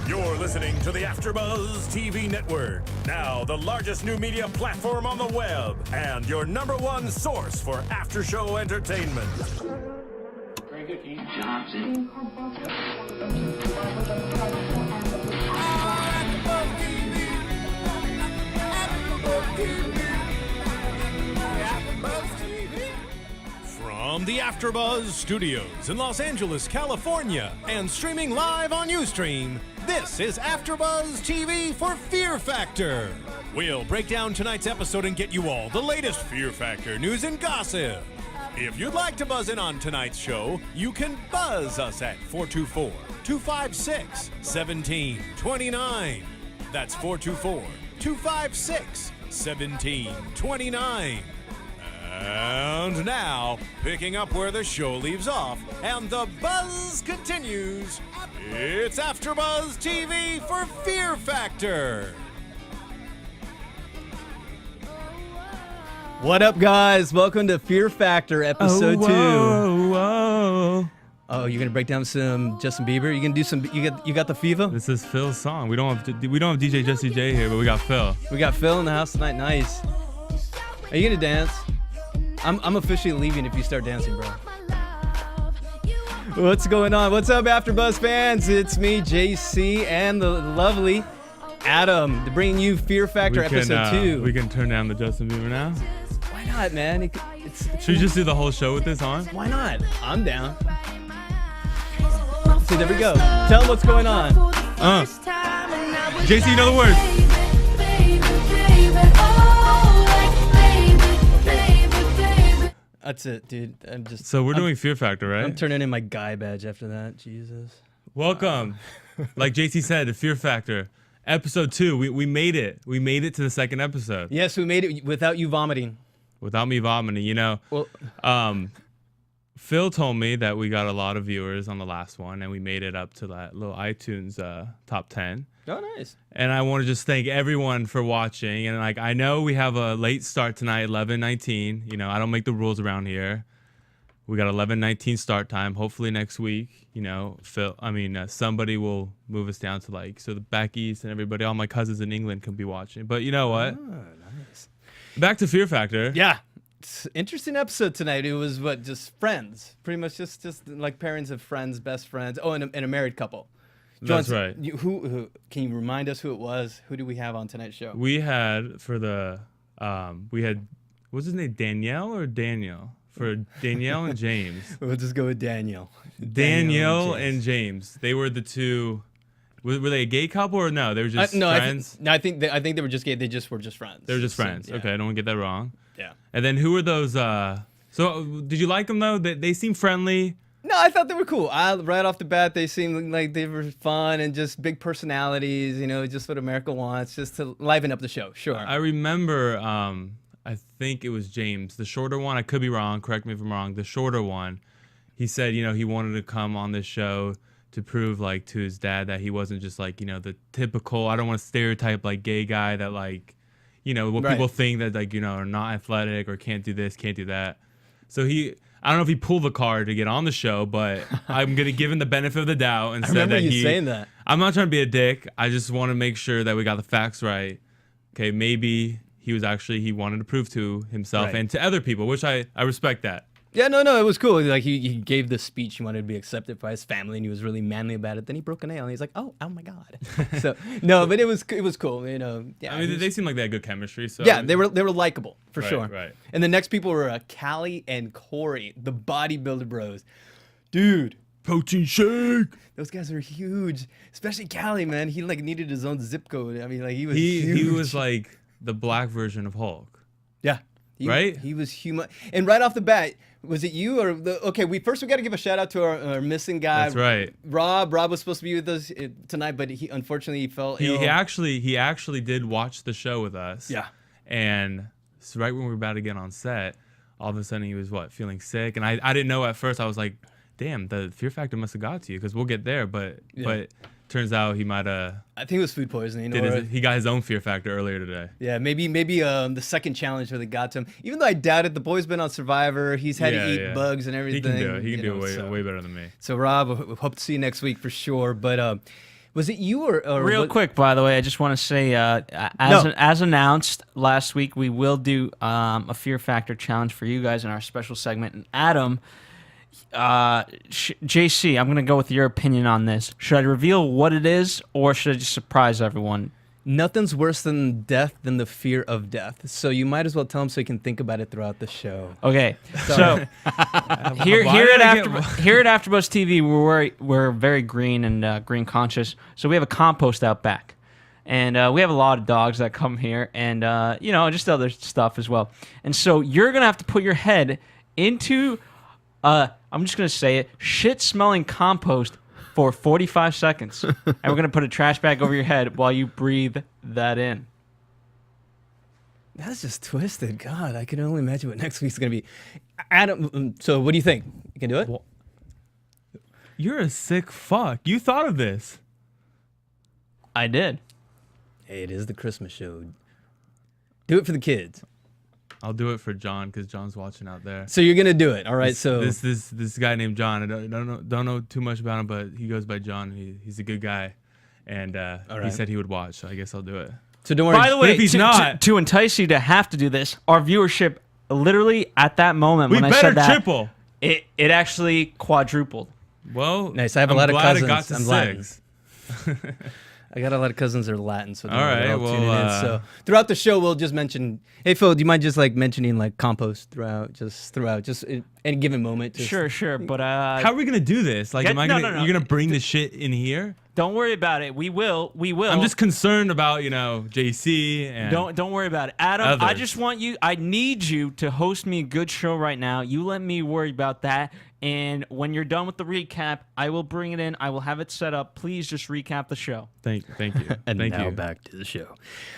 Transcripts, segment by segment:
You're listening to the AFTERBUZZ TV Network, now the largest new media platform on the web, and your #1 source for after-show entertainment. Very good, Keith. Johnson. From the AFTERBUZZ Studios in Los Angeles, California, and streaming live on Ustream, this is AFTERBUZZ TV for Fear Factor. We'll break down tonight's episode and get you all the latest Fear Factor news and gossip. If you'd like to buzz in on tonight's show, you can buzz us at 424-256-1729. That's 424-256-1729. And now, picking up where the show leaves off and the buzz continues, it's AFTERBUZZ TV for Fear Factor. What up, guys? Welcome to Fear Factor episode 2. Whoa. Oh, you're gonna break down some Justin Bieber? You gonna do some? You got the fever? This is Phil's song. We don't have DJ Jesse J here, but we got Phil. We got Phil in the house tonight. Nice. Are you gonna dance? I'm officially leaving if you start dancing, bro. What's going on? What's up, AfterBuzz fans? It's me, JC, and the lovely Adam, bringing you Fear Factor episode 2. We can turn down the Justin Bieber now. Why not, man? Should we just do the whole show with this on? Why not? I'm down. So there we go. Tell them what's going on. JC, you know the words. That's it, dude. So we're doing Fear Factor, right? I'm turning in my guy badge after that. Jesus. Welcome. Like JC said, to Fear Factor. Episode 2. We made it. We made it to the second episode. Yes, we made it without you vomiting. Without me vomiting, you know. Well, Phil told me that we got a lot of viewers on the last one, and we made it up to that little iTunes top 10. oh, nice. And I want to just thank everyone for watching. And like, I know we have a late start tonight, 11:19. You know, I don't make the rules around here. We got 11:19 start time. Hopefully next week, you know, somebody will move us down to so the back east and everybody, all my cousins in England can be watching. But you know what? Oh, nice. Back to Fear Factor. Yeah. It's an interesting episode tonight. It was just friends, pretty much just like parents of friends, best friends. Oh, and a married couple. That's right. Who can you remind us who it was? Who do we have on tonight's show? We had what's his name, Danielle or Daniel? For Danielle and James. We'll just go with Daniel. Danielle and James. They were the two. Were they a gay couple or no? They were just friends. I think they were just gay. They just were just friends. They were just friends. So, yeah. Okay, I don't want to get that wrong. Yeah. And then who were those? So did you like them though? They seem friendly. No, I thought they were cool. Right off the bat, they seemed like they were fun and just big personalities. You know, just what America wants, just to liven up the show. Sure. I remember. I think it was James, the shorter one. I could be wrong. Correct me if I'm wrong. The shorter one. He said, you know, he wanted to come on this show to prove to his dad that he wasn't just the typical. I don't want to stereotype gay guy that what people think that are not athletic or can't do this, can't do that. So I don't know if he pulled the card to get on the show, but I'm gonna give him the benefit of the doubt and said that saying that. I'm not trying to be a dick. I just want to make sure that we got the facts right. Okay, maybe he wanted to prove to himself and to other people, which I respect that. Yeah, no, it was cool. He gave the speech, he wanted to be accepted by his family, and he was really manly about it. Then he broke a nail, and he's like, oh my God. So no, but it was cool, you know. Yeah, I mean, they seemed like they had good chemistry. So yeah, they were likable for sure. Right. And the next people were Callie and Corey, the bodybuilder bros, dude. Protein shake. Those guys are huge, especially Callie, man. He needed his own zip code. I mean, he was he was like the black version of Hulk. Yeah. He was human. And right off the bat, was it you or okay? We got to give a shout out to our missing guy. That's right. Rob was supposed to be with us tonight, but he unfortunately fell ill. He actually did watch the show with us. Yeah. And so right when we were about to get on set, all of a sudden he was feeling sick, and I didn't know at first. I was like, damn, the Fear Factor must have got to you because we'll get there, but turns out he might have. I think it was food poisoning. He got his own Fear Factor earlier today. Yeah, maybe the second challenge really got to him. Even though I doubt it, the boy's been on Survivor. He's had to eat bugs and everything. He can do it. He can do it way better than me. So Rob, we hope to see you next week for sure. But Was it you or Real quick, by the way, I just want to say, as announced last week, we will do a Fear Factor challenge for you guys in our special segment. And Adam, JC, I'm going to go with your opinion on this. Should I reveal what it is, or should I just surprise everyone? Nothing's worse than death than the fear of death. So you might as well tell him so he can think about it throughout the show. Okay, so here at AfterBuzz TV, we're very green and green conscious. So we have a compost out back, and we have a lot of dogs that come here, and just other stuff as well. And so you're gonna have to put your head into, I'm just gonna say it, shit-smelling compost for 45 seconds. And we're going to put a trash bag over your head while you breathe that in. That's just twisted. God, I can only imagine what next week's going to be. Adam, so what do you think? You can do it? Well, you're a sick fuck. You thought of this. I did. Hey, it is the Christmas show. Do it for the kids. I'll do it for John because John's watching out there. So you're gonna do it, all right? This guy named John. I don't know too much about him, but he goes by John. He's a good guy, and he said he would watch. So I guess I'll do it. So don't worry. By the way, if he's not, to entice you to have to do this, our viewership literally at that moment when I said that, triple. It actually quadrupled. Well, nice. I have a lot of cousins. It got to I'm 6. I got a lot of cousins that are Latin, so all right. tune in. So throughout the show, we'll just mention. Hey, Phil, do you mind just like mentioning like compost throughout, just in any given moment? Sure. But how are we gonna do this? Like, no. You're gonna bring the shit in here? Don't worry about it. We will. I'm just concerned about JC and don't worry about it, Adam. Others. I just want you. I need you to host me a good show right now. You let me worry about that. And when you're done with the recap, I will bring it in. I will have it set up. Please just recap the show. Thank you. And Thank now you. back to the show.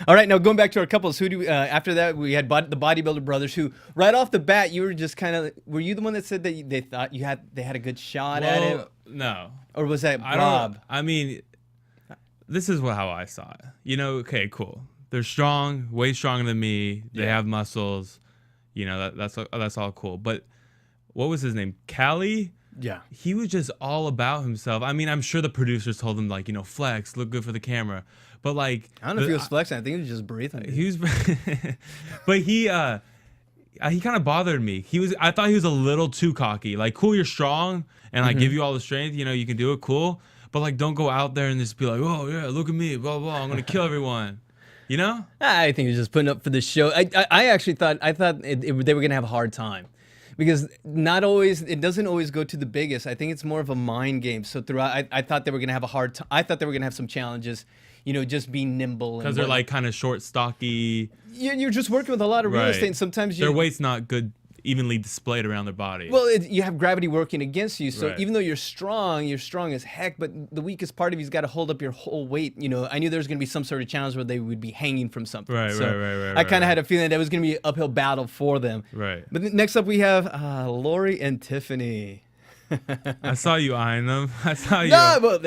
All right, now going back to our couples. Who do we, after that we had the bodybuilder brothers. Who right off the bat you were just kind of. Were you the one that said that they thought they had a good shot at it? No. Or was that Rob? I mean, this is how I saw it. Okay, cool. They're strong, way stronger than me. They have muscles. That's all cool. But what was his name? Callie? Yeah. He was just all about himself. I mean, I'm sure the producers told him flex, look good for the camera. But I don't know if he was flexing. I think he was just breathing. He was, but he kind of bothered me. I thought he was a little too cocky. Like, cool, you're strong, and I give you all the strength. You can do it, cool. But don't go out there and just be like, oh yeah, look at me, blah blah. I'm gonna kill everyone. I think he was just putting up for the show. I actually thought they were gonna have a hard time. Because it doesn't always go to the biggest. I think it's more of a mind game. So throughout, I thought they were gonna have a hard time. I thought they were gonna have some challenges, just being nimble. Because they're kind of short, stocky. You're just working with a lot of real estate, and sometimes their weight's not good, evenly displayed around their body. Well, you have gravity working against you. So Right. even though you're strong as heck. But the weakest part of you's got to hold up your whole weight. I knew there was gonna be some sort of challenge where they would be hanging from something. Right. I kind of had a feeling that it was gonna be an uphill battle for them. Right. But next up we have Lori and Tiffany. I saw you eyeing them. I saw you. No, but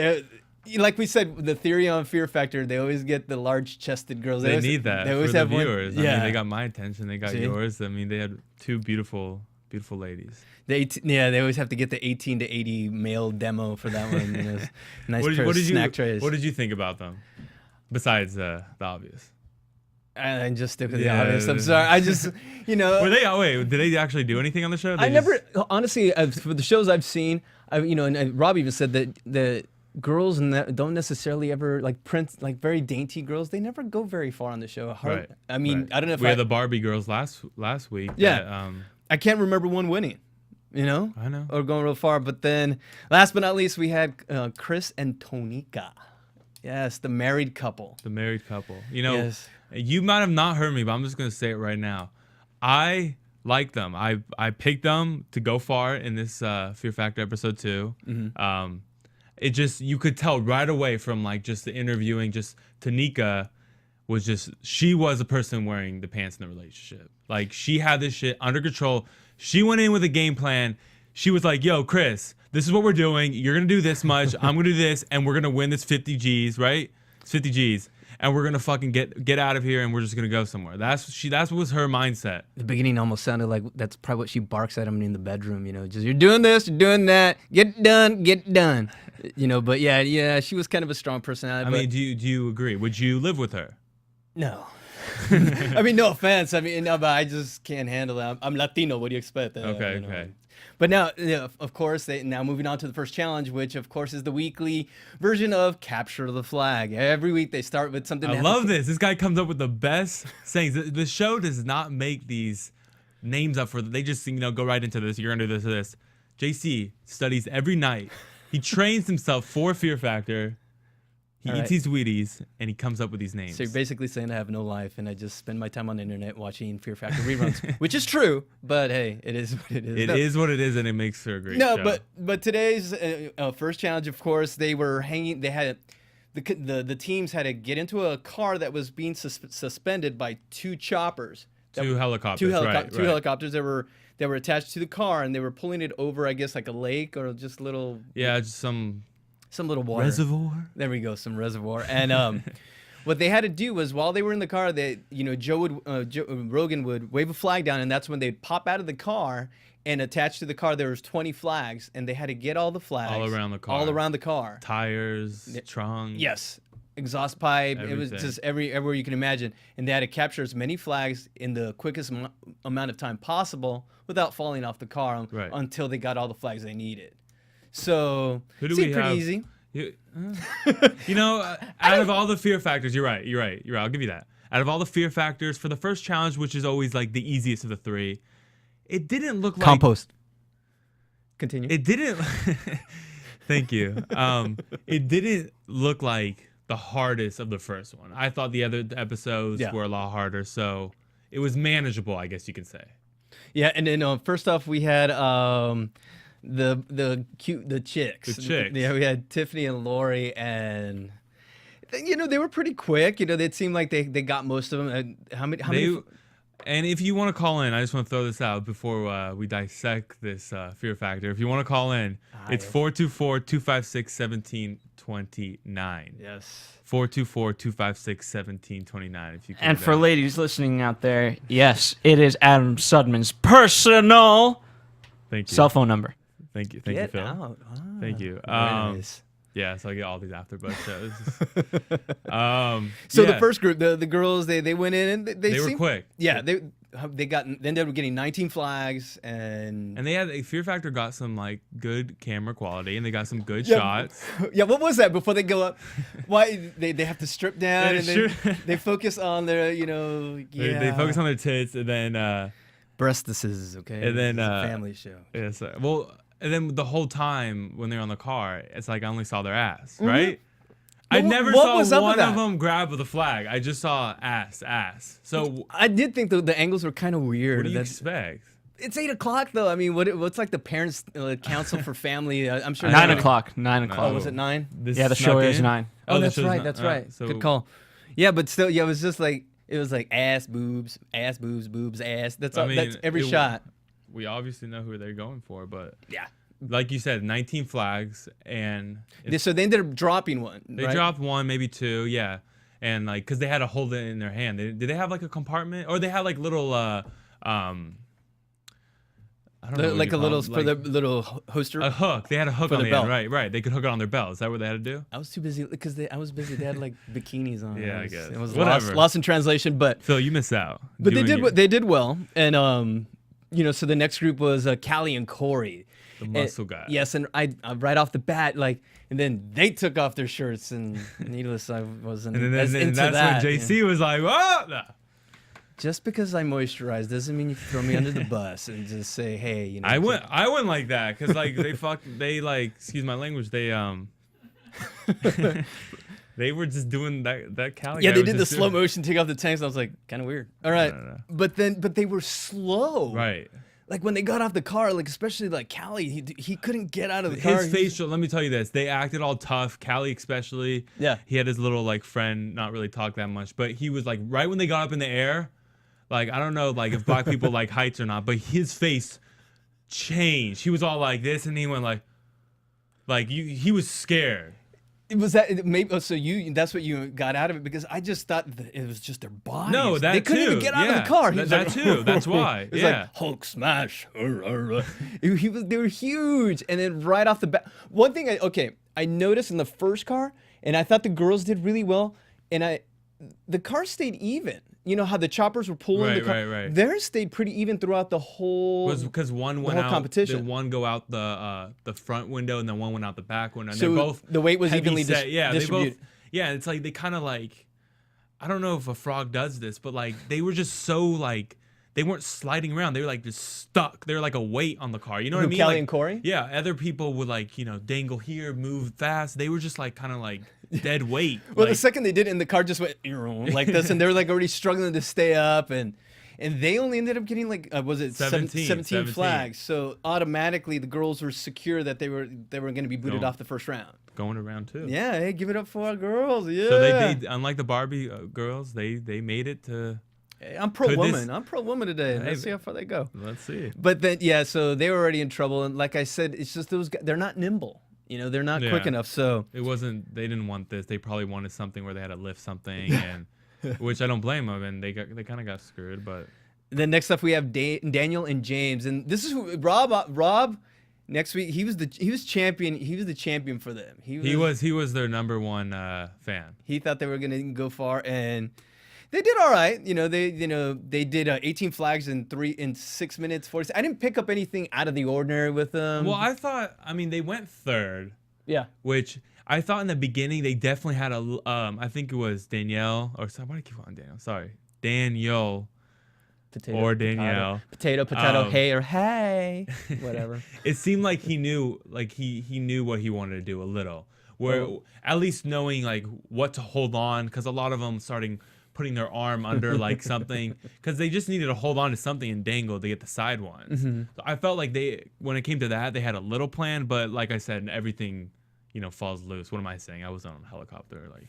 like we said, the theory on Fear Factor, they always get the large-chested girls. They need that They always for have the viewers. One, yeah. I mean, they got my attention. They got See? yours. I mean, they had two beautiful ladies. They always have to get the 18 to 80 male demo for that one. Nice pair of snack trays. What did you think about them? Besides the obvious. And just stick with the obvious. I'm sorry. I just, Were they? Oh wait, did they actually do anything on the show? Honestly, for the shows I've seen, and Rob even said that the girls don't necessarily ever very dainty girls. They never go very far on the show. Right. I mean, right. I don't know if we had the Barbie girls last week. Yeah. I can't remember one winning. I know. Or going real far. But then, last but not least, we had Chris and Tonika. Yes, the married couple. The married couple. Yes. You might have not heard me, but I'm just going to say it right now. I like them. I picked them to go far in this Fear Factor episode 2. Mm-hmm. It just, you could tell right away from just the interviewing, just Tonika she was a person wearing the pants in the relationship. She had this shit under control. She went in with a game plan. She was like, yo, Chris, this is what we're doing. You're going to do this much. I'm going to do this. And we're going to win this 50 G's, right? It's 50 G's. And we're going to fucking get out of here. And we're just going to go somewhere. That's what was her mindset. The beginning almost sounded like that's probably what she barks at him in the bedroom. Just, you're doing this, you're doing that. Get done, get done. But yeah, she was kind of a strong personality. I mean, do you agree? Would you live with her? No. I mean, no offense. I mean, no, but I just can't handle it. I'm Latino. What do you expect? Okay. But now, of course, now moving on to the first challenge, which of course is the weekly version of Capture the Flag. Every week they start with something. I love this. This guy comes up with the best sayings. The show does not make these names up for. They just go right into this. You're gonna do this or this. JC studies every night. He trains himself for Fear Factor. He eats his Wheaties, and he comes up with these names. So you're basically saying I have no life, and I just spend my time on the internet watching Fear Factor reruns, which is true. But hey, it is what it is. It is what it is, and it makes for a great show. But today's first challenge, of course, they were hanging. They had the teams had to get into a car that was being suspended by two choppers. Two helicopters. Two helicopters that were attached to the car, and they were pulling it over, I guess, like a lake or just little. Yeah, just some little water. Reservoir. There we go, some reservoir. And what they had to do was while they were in the car, Rogan would wave a flag down, and that's when they'd pop out of the car, and attached to the car there was 20 flags, and they had to get all the flags all around the car. Tires, trunk. Yes. Exhaust pipe. Everything. It was just everywhere you can imagine, and they had to capture as many flags in the quickest amount of time possible without falling off the car until they got all the flags they needed. So who do we have? Pretty easy. Out of all the fear factors, you're right. I'll give you that. Out of all the fear factors for the first challenge, which is always like the easiest of the three, it didn't look like compost. Continue. It didn't. Thank you. It didn't look like the hardest of the first one. I thought the other episodes were a lot harder, so it was manageable, I guess you can say. Yeah, and then first off, we had the chicks. The chicks. Yeah, we had Tiffany and Lori, and they were pretty quick. It seemed like they got most of them. How many? And if you want to call in, I just want to throw this out before we dissect this fear factor. If you want to call in, it's 424-256-1729. Yes. 424-256-1729. If you can. And for ladies listening out there, yes, it is Adam Sudman's personal cell phone number. Thank you, Phil. Thank you. Nice. Yeah, so I get all these AFTERBUZZ shows. So the first group, the girls, they went in and they were quick. Yeah, they ended up getting 19 flags, and they had Fear Factor got some like good camera quality, and they got some good shots. Yeah, what was that before they go up? Why they have to strip down and they focus on their They focus on their tits, and then breastises, okay, and then it's a family show. Yes, and then the whole time when they're on the car, it's like I only saw their ass, right? I never saw one of them grab the flag. I just saw ass. So I did think the angles were kind of weird. What do you expect? It's 8 o'clock though. I mean, what's like the parents' council for family? I'm sure 9 o'clock. 9 o'clock. Oh, was it 9? Yeah, the show is 9. Oh, that's right. That's right. So good call. Yeah, but still, it was just like ass, boobs, ass. That's all. That's every shot. We obviously know who they're going for, but yeah. Like you said, 19 flags, and so they ended up dropping one. They dropped one, maybe two, yeah, and like because they had to hold it in their hand. Did they have like a compartment, or they had like little I don't know, like a little for the little hoster. A hook. They had a hook on the end, right. They could hook it on their belt. Is that what they had to do? I was too busy because I was busy. They had like bikinis on. Yeah, I guess it was whatever. Lost in translation, but Phil, you missed out. But they did well, and so the next group was Callie and Corey. The muscle guy. Yes, and I right off the bat, and then they took off their shirts, and needless, I wasn't as into that's that. when JC was like, "Whoa!" Nah. Just because I moisturize doesn't mean you can throw me under the bus and just say, "Hey, I went like that because like they excuse my language, they they were just doing that Cali. Yeah, they did the slow motion take off the tanks. And I was like, kind of weird. All right, No. but they were slow. Right. Like when they got off the car, like especially like Callie, he couldn't get out of the car. His facial, let me tell you this, they acted all tough. Callie especially. Yeah. He had his little like friend, not really talk that much, but he was like right when they got up in the air, like I don't know like if black people like heights or not, but his face changed. He was all like this, and he went like he was scared. Was that maybe? Oh, so that's what you got out of it, because I just thought that it was just their bodies. No, that they couldn't too. even get out Yeah. of the car. He was That like, too. That's why. It was Yeah. like Hulk smash. They were huge, and then right off the bat, one thing I noticed in the first car, and I thought the girls did really well, and the car stayed even. You know how the choppers were pulling the car. Right. Theirs stayed pretty even throughout the whole. Was because one went whole out. competition. Did one go out the front window, and then one went out the back window. And So they're both the weight was heavy evenly set. Yeah, they distributed. both. Yeah, it's like they kind of like. I don't know if a frog does this, but like they were just so like. They weren't sliding around. They were like just stuck. They were like a weight on the car. You know what I mean? Kelly like, and Corey? Yeah. Other people would like, dangle here, move fast. They were just like kind of like dead weight. Well, like, the second they did it, and the car just went like this, and they were like already struggling to stay up, and they only ended up getting like was it 17 flags? So automatically the girls were secure that they were going to be booted off the first round. going around too. Yeah, hey, give it up for our girls. Yeah. So they unlike the Barbie girls, they made it to. Hey, I'm pro woman. I'm pro woman today. Let's see how far they go. Let's see. But then so they were already in trouble, and like I said, it's just those guys, they're not nimble. They're not quick enough. So it wasn't. They didn't want this. They probably wanted something where they had to lift something, and which I don't blame them. And they kind of got screwed. But then next up we have Daniel and James, and this is who Rob. Next week he was champion. He was the champion for them. He was their number one fan. He thought they were gonna go far, and they did all right. They did 18 flags in 6 minutes 40. I didn't pick up anything out of the ordinary with them. Well, they went third. Yeah. Which I thought in the beginning they definitely had I think it was Danielle or sorry, why do I keep calling Daniel? Sorry, Danielle. Potato, or Danielle. Potato, hey or hey, whatever. It seemed like he knew, he knew what he wanted to do a little. Where at least knowing like what to hold on, because a lot of them starting putting their arm under like something, because they just needed to hold on to something and dangle to get the side ones. Mm-hmm. So I felt like when it came to that, they had a little plan, but like I said, everything falls loose. What am I saying? I was on a helicopter, like.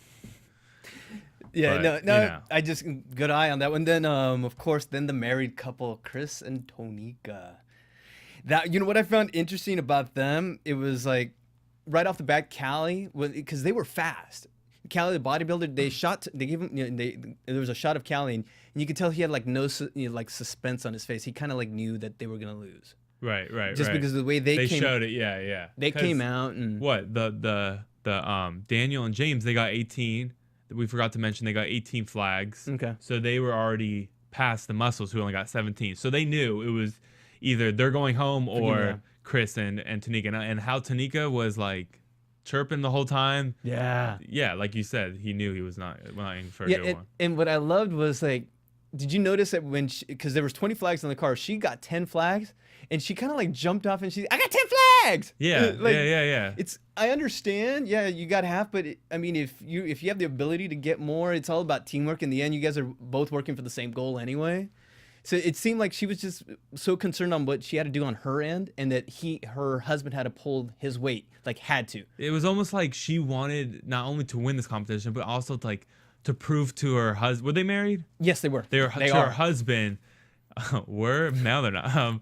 Yeah, but, I just good eye on that one. Then, of course, the married couple, Chris and Tonika. That what I found interesting about them, it was like right off the bat, Callie, because they were fast. Callie, the bodybuilder, they gave him, there was a shot of Callie, and you could tell he had like no suspense on his face. He kind of like knew that they were gonna lose. Right. Just because of the way they came, showed it, yeah. They came out and what the Daniel and James, they got 18. We forgot to mention they got 18 flags. Okay. So they were already past the Muscles, who only got 17. So they knew it was either they're going home or Chris and Tanika. And how Tanika was like chirping the whole time. Yeah. Yeah, like you said, he knew he was not in for a good one. And what I loved was like, did you notice that because there was 20 flags on the car, she got 10 flags, and she kind of like jumped off and I got 10 flags. Yeah, like, yeah. I understand. Yeah, you got half, but I mean, if you have the ability to get more, it's all about teamwork. In the end, you guys are both working for the same goal anyway. So it seemed like she was just so concerned on what she had to do on her end, and that her husband had to pull his weight, like had to. It was almost like she wanted not only to win this competition, but also to prove to her husband. Were they married? Yes, they were. They are. Her husband. Now they're not.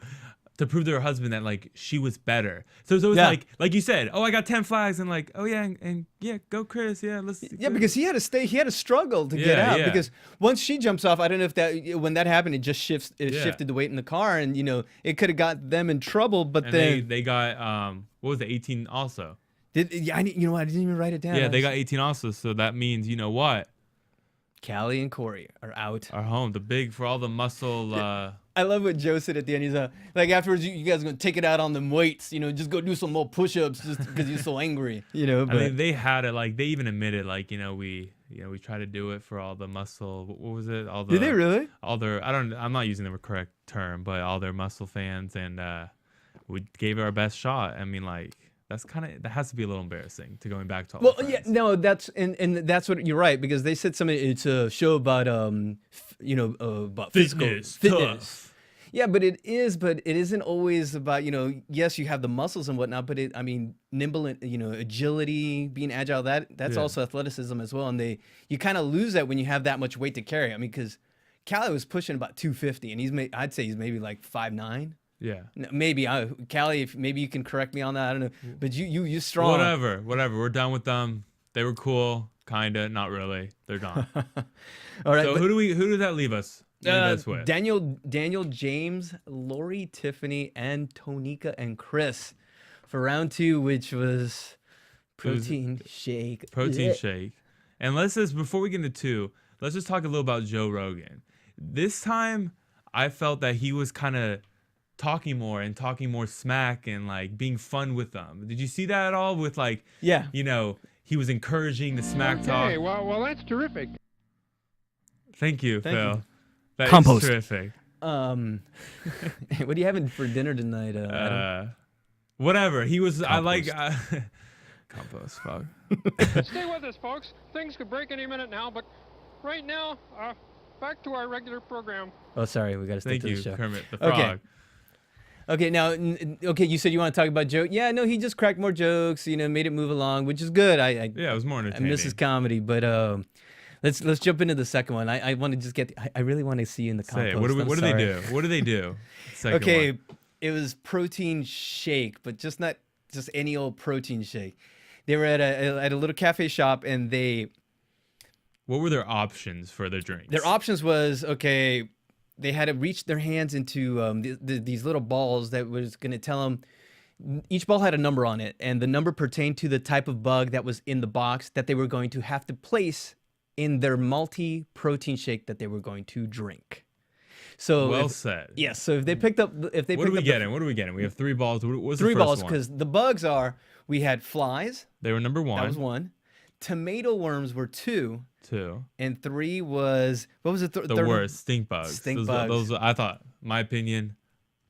To prove to her husband that like she was better. So it was like you said, I got 10 flags, and like, and go Chris, let's. Yeah, because he had to stay. He had to struggle to get out, because once she jumps off, I don't know if when that happened, it just shifted the weight in the car, and it could have got them in trouble. But then they got what was it, 18 also? I didn't even write it down. Yeah, they got 18 also. So that means what? Callie and Corey are out. Are home. For all the muscle. I love what Joe said at the end. He's like, afterwards, you guys are going to take it out on them weights, just go do some more push-ups just because you're so angry, But I mean, they had it, like, they even admitted, like, we try to do it for all the muscle, what was it? Did they really? All their, I'm not using the correct term, but all their muscle fans, and we gave it our best shot. I mean, like, that has to be a little embarrassing to going back to all the friends. Yeah, no, that's and that's what you're right, because they said something. It's a show about about fitness. Tough. Yeah, but it isn't always about yes, you have the muscles and whatnot, but nimble and agility, being agile. That's also athleticism as well, and you kind of lose that when you have that much weight to carry. I mean, because Callie was pushing about 250, and I'd say he's maybe like 5'9". Yeah, maybe Callie, if maybe you can correct me on that. I don't know, but you strong. Whatever. We're done with them. They were cool, kinda, not really. They're gone. All right. So but, who does that leave us? Leave us with? Daniel, James, Lori, Tiffany, and Tonika and Chris for round 2, which was protein shake. Protein shake. And let's just, before we get into 2, let's just talk a little about Joe Rogan. This time, I felt that he was kind of talking more smack and like being fun with them. Did you see that at all? With like, Yeah. you know, he was encouraging the smack talk. Okay, well, that's terrific. Thank you, Phil. you. That Compost. is terrific. What are you having for dinner tonight, Adam? Whatever. He was. Compost. I like compost. Fuck. Stay with us, folks. Things could break any minute now, but right now, back to our regular program. Oh, sorry, we got to stick Thank to you, the show. Kermit the Frog. Okay, now, okay, you said you want to talk about joke. Yeah, no, he just cracked more jokes, you know, made it move along, which is good. Yeah, it was more I entertaining. miss his comedy, but let's jump into the second one. I want to just get. I really want to see you in the Say compost. it. What do they do? What do they do? Second Okay, one. it was protein shake, but not just any old protein shake. They were at a little cafe shop, and What were their options for their drinks? their options was, okay, they had to reach their hands into these little balls that was going to tell them. Each ball had a number on it, and the number pertained to the type of bug that was in the box that they were going to have to place in their multi-protein shake that they were going to drink. So Well said. Yes. So if they picked up, What are we getting? What are we getting? We have 3 balls. What was three the first balls, one? because the bugs we had flies. They were number 1. That was 1. Tomato worms were 2. 2. And 3 was, what was it? The third one? worst. Stink bugs. Stink those, bugs. I thought, my opinion,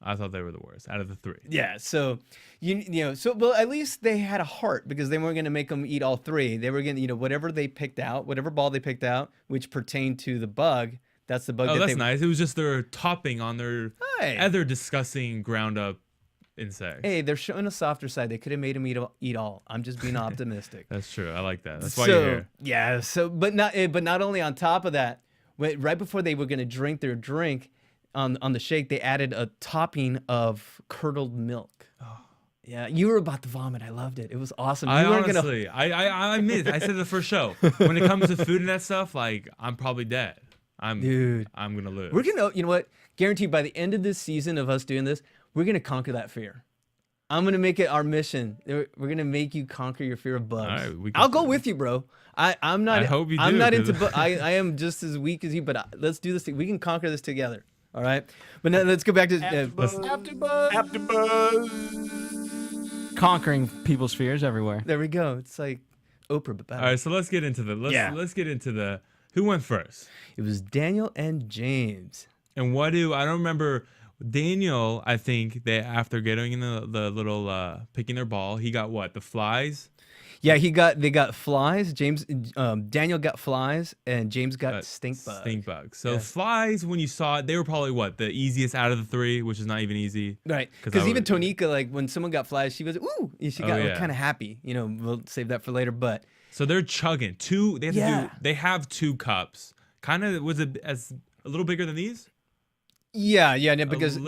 I thought they were the worst out of the 3. Yeah. So you know, well, at least they had a heart, because they weren't going to make them eat all 3. They were going to, you know, whatever they picked out, whatever ball they picked out, which pertained to the bug. That's the bug. Oh, that that's they, nice. It was just their topping on their Hey. other disgusting ground up insects. Hey, they're showing a softer side. They could have made them eat all. I'm just being optimistic. That's true. I like that. That's why you're here. Yeah. So, but not only on top of that, right before they were going to drink their drink on the shake, they added a topping of curdled milk. Oh. Yeah, you were about to vomit. I loved it. It was awesome. I honestly, I admit, I said it the first show. When it comes to food and that stuff, like, I'm probably dead. Dude, I'm gonna lose. we're gonna, you know what? Guaranteed by the end of this season of us doing this, we're gonna conquer that fear. I'm gonna make it our mission. We're gonna make you conquer your fear of bugs. All right, I'll go with you, bro. I'm not. I hope you I'm do, not 'cause- into. I am just as weak as you. But let's do this. We can conquer this together. All right. But now let's go back to Conquering people's fears everywhere. There we go. It's like Oprah, but better. All right, so let's get into let's get into the who went first. It was Daniel and James. And I don't remember Daniel. I think they, after getting in the little picking their ball, he got what, the flies. Yeah, they got flies. Daniel got flies, and James got stink bugs. Stink bugs. So flies, when you saw it, they were probably what, the easiest out of the 3, which is not even easy. Right. Because even Tonika, like when someone got flies, she was ooh, she got kind of happy. You know, we'll save that for later. But so they're chugging 2. They have they have 2 cups. Kind of, was it as a little bigger than these? Yeah, because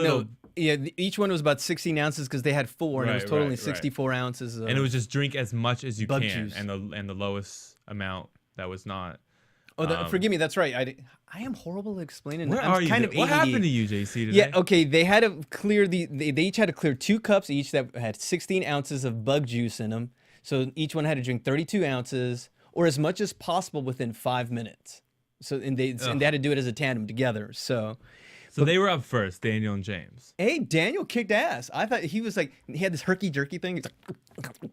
each one was about 16 ounces because they had 4, and it was totally 64 ounces. And it was just drink as much as you bug can, juice. and the lowest amount that was not. Oh, forgive me. That's right. I am horrible at explaining. Where I'm are you? kind of What ADD. happened to you, JC, today? Yeah, okay. They had to clear they each had to clear 2 cups each that had 16 ounces of bug juice in them. So each one had to drink 32 ounces or as much as possible within 5 minutes. So and they had to do it as a tandem together. So they were up first, Daniel and James. hey, Daniel kicked ass. I thought he was like, he had this herky jerky thing. He's like,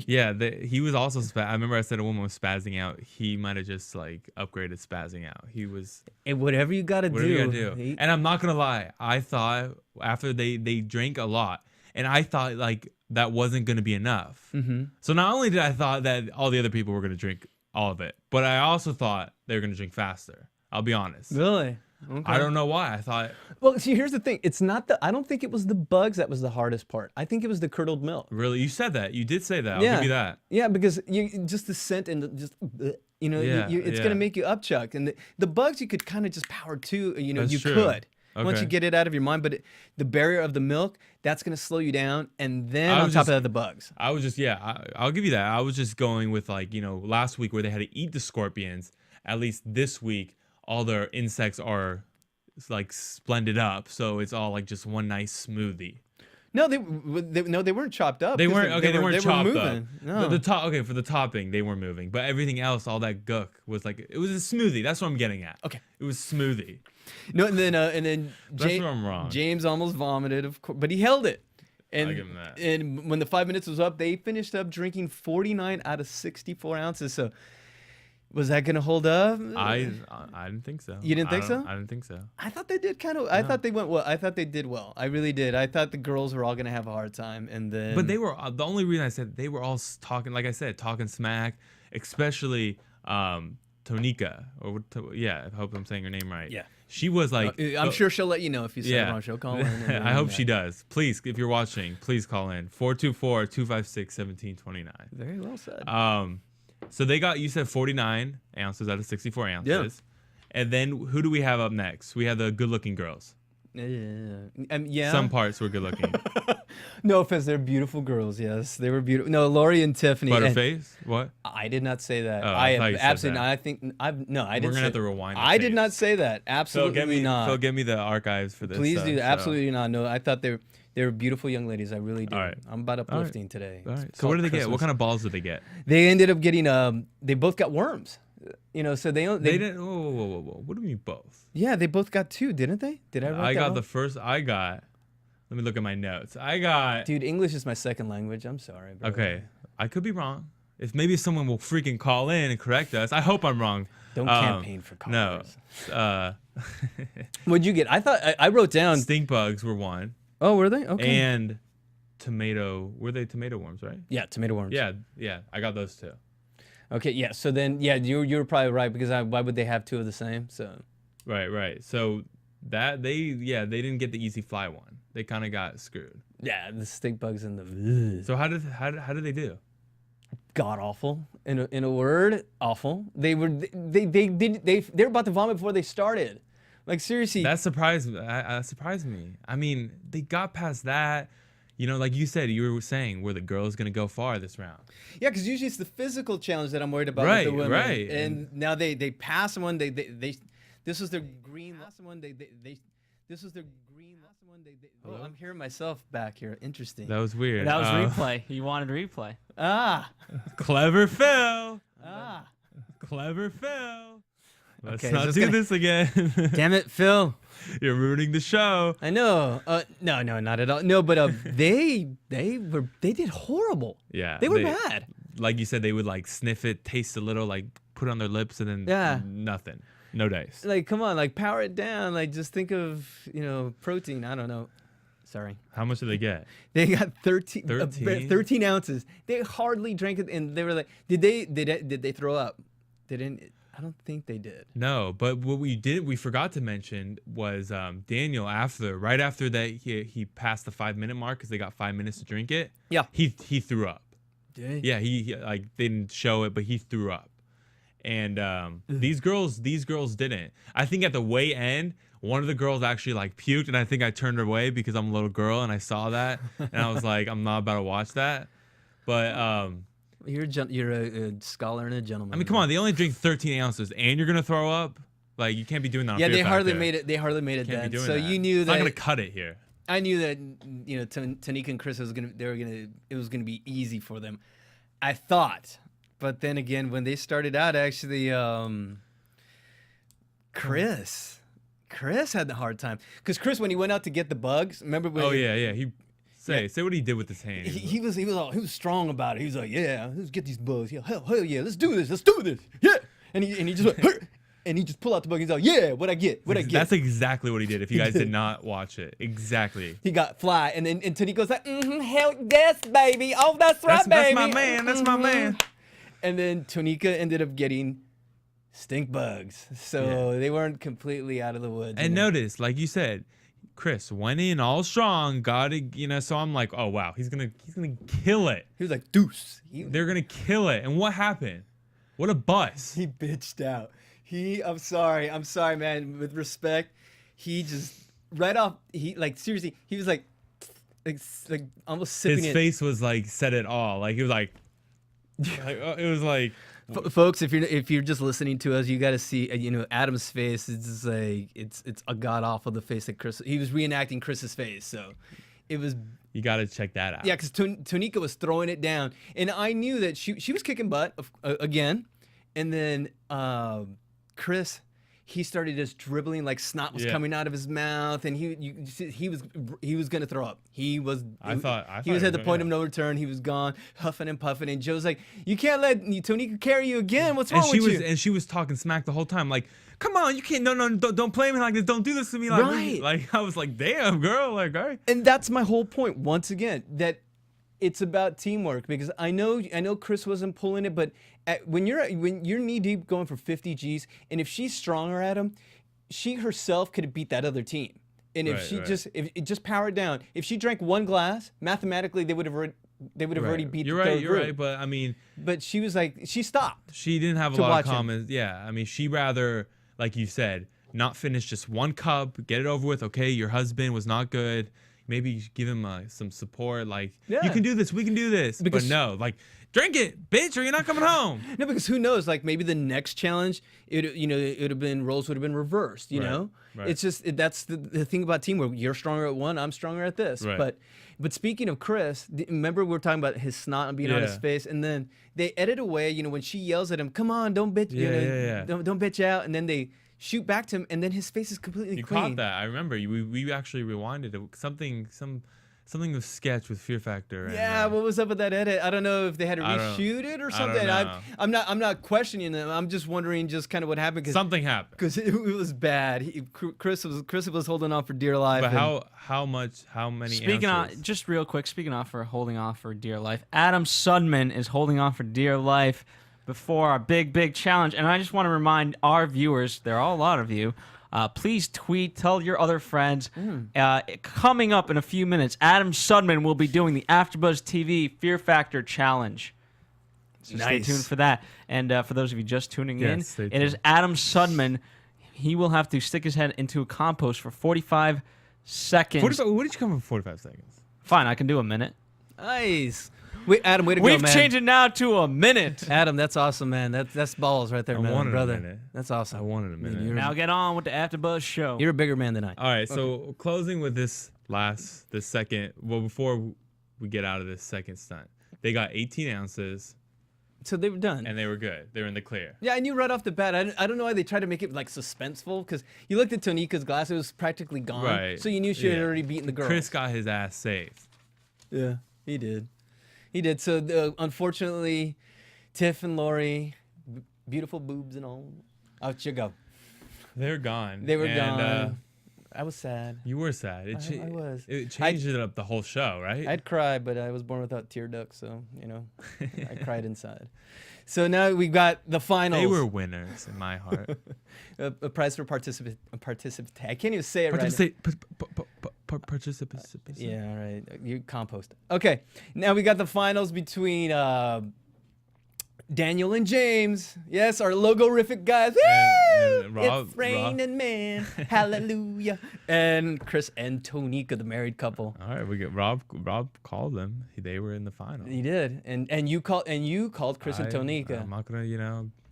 Yeah, he was also. I remember I said a woman was spazzing out. He might have just like upgraded spazzing out. He was. hey, whatever you gotta What are you do. gonna do? And I'm not gonna lie. I thought after they drank a lot, and I thought like that wasn't gonna be enough. Mm-hmm. So not only did I thought that all the other people were gonna drink all of it, but I also thought they were gonna drink faster. I'll be honest. Really? Okay. I don't know why. I thought. Well, see, here's the thing. It's not I don't think it was the bugs that was the hardest part. I think it was the curdled milk. Really, you said that. You did say that. I'll give you that. Yeah, because just the scent and just it's Yeah, gonna make you upchuck. And the bugs you could kind of just power to. That's You true. could. Once you Okay. get it out of your mind, but the barrier of the milk, that's gonna slow you down, and then I on was top just- of that, the bugs. I was just I'll give you that. I was just going with like last week where they had to eat the scorpions. At least this week, all their insects are like splendid up, so it's all like just one nice smoothie. No, they weren't chopped up. They 'cause weren't okay. They weren't chopped up. moving. No. The top okay for the topping they weren't moving, but everything else, all that gook was like it was a smoothie. That's what I'm getting at. Okay. It was smoothie. No, and then That's where I'm wrong. James almost vomited, of course, but he held it. And, I'll give him that. And when the 5 minutes was up, they finished up drinking 49 out of 64 ounces. So was that going to hold up? I didn't think so. You didn't think so? I didn't think so. I thought they did kind of. I thought they went well. I thought they did well. I really did. I thought the girls were all going to have a hard time, and then. But they were the only reason I said they were all talking, like I said, talking smack, especially Tonika. I hope I'm saying her name right. Yeah. She was like, I'm sure she'll let you know if you say it wrong. She'll call in. I hope she does. Please, if you're watching, please call in 424-256-1729. Very well said. So they got, you said 49 ounces out of 64 ounces. Yeah. And then who do we have up next? We have the good-looking girls. Yeah. Some parts were good-looking. No offense, they're beautiful girls. Yes, they were beautiful. No, Lori and Tiffany. and- Butterface? What? I did not say that. Oh, I I thought you said absolutely that. not. I think I've no. I didn't. We're gonna say- have to rewind the I did tapes. not say that. Absolutely not. Phil, get me the archives for this. Please do. so- Absolutely not. No, I thought they were beautiful young ladies. I really do. All right. I'm about uplifting today. All right. It's So what called did they get? What Christmas. kind of balls did they get? They ended up getting. They both got worms. So They didn't. Whoa. What do you mean both? Yeah, they both got two, didn't they? Did I write I that got wrong? the first. Let me look at my notes. I got. Dude, English is my second language. I'm sorry, bro. Okay. I could be wrong. If maybe someone will freaking call in and correct us. I hope I'm wrong. Don't campaign for No. callers. What'd you get? I thought I wrote down. Stink bugs were one. Oh, were they? Okay. And tomato. Were they tomato worms, right? Yeah, tomato worms. Yeah. I got those two. Okay, yeah. So then, yeah, you were probably right because why would they have two of the same? So Right. So that they didn't get the easy fly one. They kind of got screwed. yeah, the stink bugs and the So how did they do? god awful. In a word, awful. They were about to vomit before they started. Like seriously. That surprised me. That surprised me. I mean, they got past that. Like you said, you were saying, were the girls gonna go far this round? Yeah, because usually it's the physical challenge that I'm worried about Right, with the women. right. And now they pass one. They this was their green last one. This was their green last one. Oh, I'm hearing myself back here. Interesting. That was weird. That was replay. You wanted replay. Clever Phil. Clever Phil. Let's Okay, not so it's do gonna- this again. Damn it, Phil. You're ruining the show. I know. No, not at all. No, but they did horrible. Yeah. They were bad. Like you said, they would like sniff it, taste a little, like put it on their lips, and then Yeah. nothing. No dice. Like, come on, like power it down. Like, just think of protein. I don't know. Sorry. How much did they get? They got 13 13? ounces. They hardly drank it, and they were like, did they throw up? They didn't. I don't think they did. No, but what we forgot to mention was Daniel right after that he passed the 5-minute mark because they got 5 minutes to drink it. Yeah. He threw up. Did Yeah, he like didn't show it, but he threw up. And these girls didn't. I think at the way end, one of the girls actually like puked, and I think I turned her away because I'm a little girl and I saw that, and I was like, I'm not about to watch that. But You're a scholar and a gentleman. I mean, come on, they only drink 13 ounces, and you're gonna throw up. Like you can't be doing that. On Yeah, Fear they hardly Factor. made it. They hardly made it Can't then. be doing So that. you knew I'm that. not gonna cut it here. I knew that Tanika and Chris it was gonna be easy for them. I thought, but then again, when they started out, actually, Chris had the hard time because Chris, when he went out to get the bugs, remember? When Oh yeah. He say what he did with his hand. he was strong about it. He was like, yeah, let's get these bugs. Yeah, hell yeah, let's do this. Yeah, and he just went, "Huh," and he just pulled out the bug. He's like, yeah, what I get. That's exactly what he did. If you guys did not watch it, exactly. He got fly, and then Tanika's like, hell yes, baby. Oh, that's right, baby. That's my man. That's my man. And then Tonika ended up getting stink bugs, so they weren't completely out of the woods. And notice, like you said, Chris went in all strong, got it, so I'm like, oh wow, he's gonna kill it. He was like, deuce. They're gonna kill it. And what happened? What a bust. He bitched out. I'm sorry, man. With respect, he just right off, he like seriously, he was like almost sipping His it. face was like said it all. Like, he was like it was like. Folks, if you're just listening to us, you got to see Adam's face. It's just like it's a god awful the face that Chris. He was reenacting Chris's face, so it was. You got to check that out. Yeah, because Tonika was throwing it down, and I knew that she was kicking butt again, and then Chris. He started just dribbling, like snot was coming out of his mouth, and he was gonna throw up. He was at the point of no return. He was gone, huffing and puffing. And Joe's like, "You can't let Tonika carry you again. What's wrong with you?" And she was talking smack the whole time, like, "Come on, you can't. No, don't play me like this. Don't do this to me." Like, right. Like, I was like, "Damn, girl." Like, all right. And that's my whole point. Once again, that it's about teamwork, because I know Chris wasn't pulling it, but when you're knee deep going for 50 G's, and if she's stronger at him, she herself could have beat that other team. And if just powered down, if she drank one glass, mathematically they would have already beat You're the right. third You're group. right. But I mean, but she was like, she stopped. She didn't have a lot of comments. Yeah, I mean, she rather, like you said, not finish just one cup, get it over with. Okay, your husband was not good. Maybe give him some support. Like, you can do this. We can do this. But no, like, drink it, bitch, or you're not coming home. No, because who knows? Like, maybe the next challenge, it would have been roles would have been reversed. You know, it's just that's the thing about teamwork. You're stronger at one, I'm stronger at this. Right. But speaking of Chris, remember we were talking about his snot being on his face, and then they edit away. When she yells at him, "Come on, don't bitch, don't bitch out," and then they shoot back to him, and then his face is completely clean. You caught that. I remember. We actually rewinded it. Something was sketch with Fear Factor. Yeah, what was up with that edit? I don't know if they had to reshoot it or something. I'm not questioning them. I'm just wondering just kind of what happened. Something happened. Because it was bad. Chris was holding on for dear life. But how many? Speaking ounces? on, just real quick. Speaking of for holding on for dear life, Adam Sudman is holding on for dear life before our big challenge. And I just want to remind our viewers, there are a lot of you, please tweet, tell your other friends. Coming up in a few minutes, Adam Sudman will be doing the AFTERBUZZ TV Fear Factor Challenge. So stay tuned for that. And for those of you just tuning in, it is Adam Sudman. He will have to stick his head into a compost for 45 seconds. What did you come for 45 seconds? Fine, I can do a minute. Nice. Wait, Adam, way to go, man. We've changed it now to a minute. Adam, that's awesome, man. That's balls right there, man. Brother. A minute. That's awesome. I wanted a minute. Now get on with the AFTERBUZZ show. You're a bigger man than I. All right, so closing with this second, well, before we get out of this second stunt, they got 18 ounces. So they were done. And they were good. They were in the clear. Yeah, I knew right off the bat. I don't know why they tried to make it like suspenseful, because you looked at Tonika's glass, it was practically gone. Right. So you knew she had already beaten the girl. Chris got his ass saved. Yeah, he did. He did. So unfortunately, Tiff and Lori, beautiful boobs and all, out you go. They're gone. They were gone. I was sad. You were sad. I was. It changed it up the whole show, right? I'd cry, but I was born without tear ducts, so I cried inside. So now we got the finals. They were winners in my heart. A prize for participant. I can't even say it right. Participant. Yeah, all right. You compost. Okay, now we got the finals between Daniel and James. Yes, our logo-rific guys. Woo! It's raining man. Hallelujah. And Chris and Tonika, the married couple. All right, we get Rob called them. They were in the final. He did. And you called Chris and Tonika. I'm not gonna,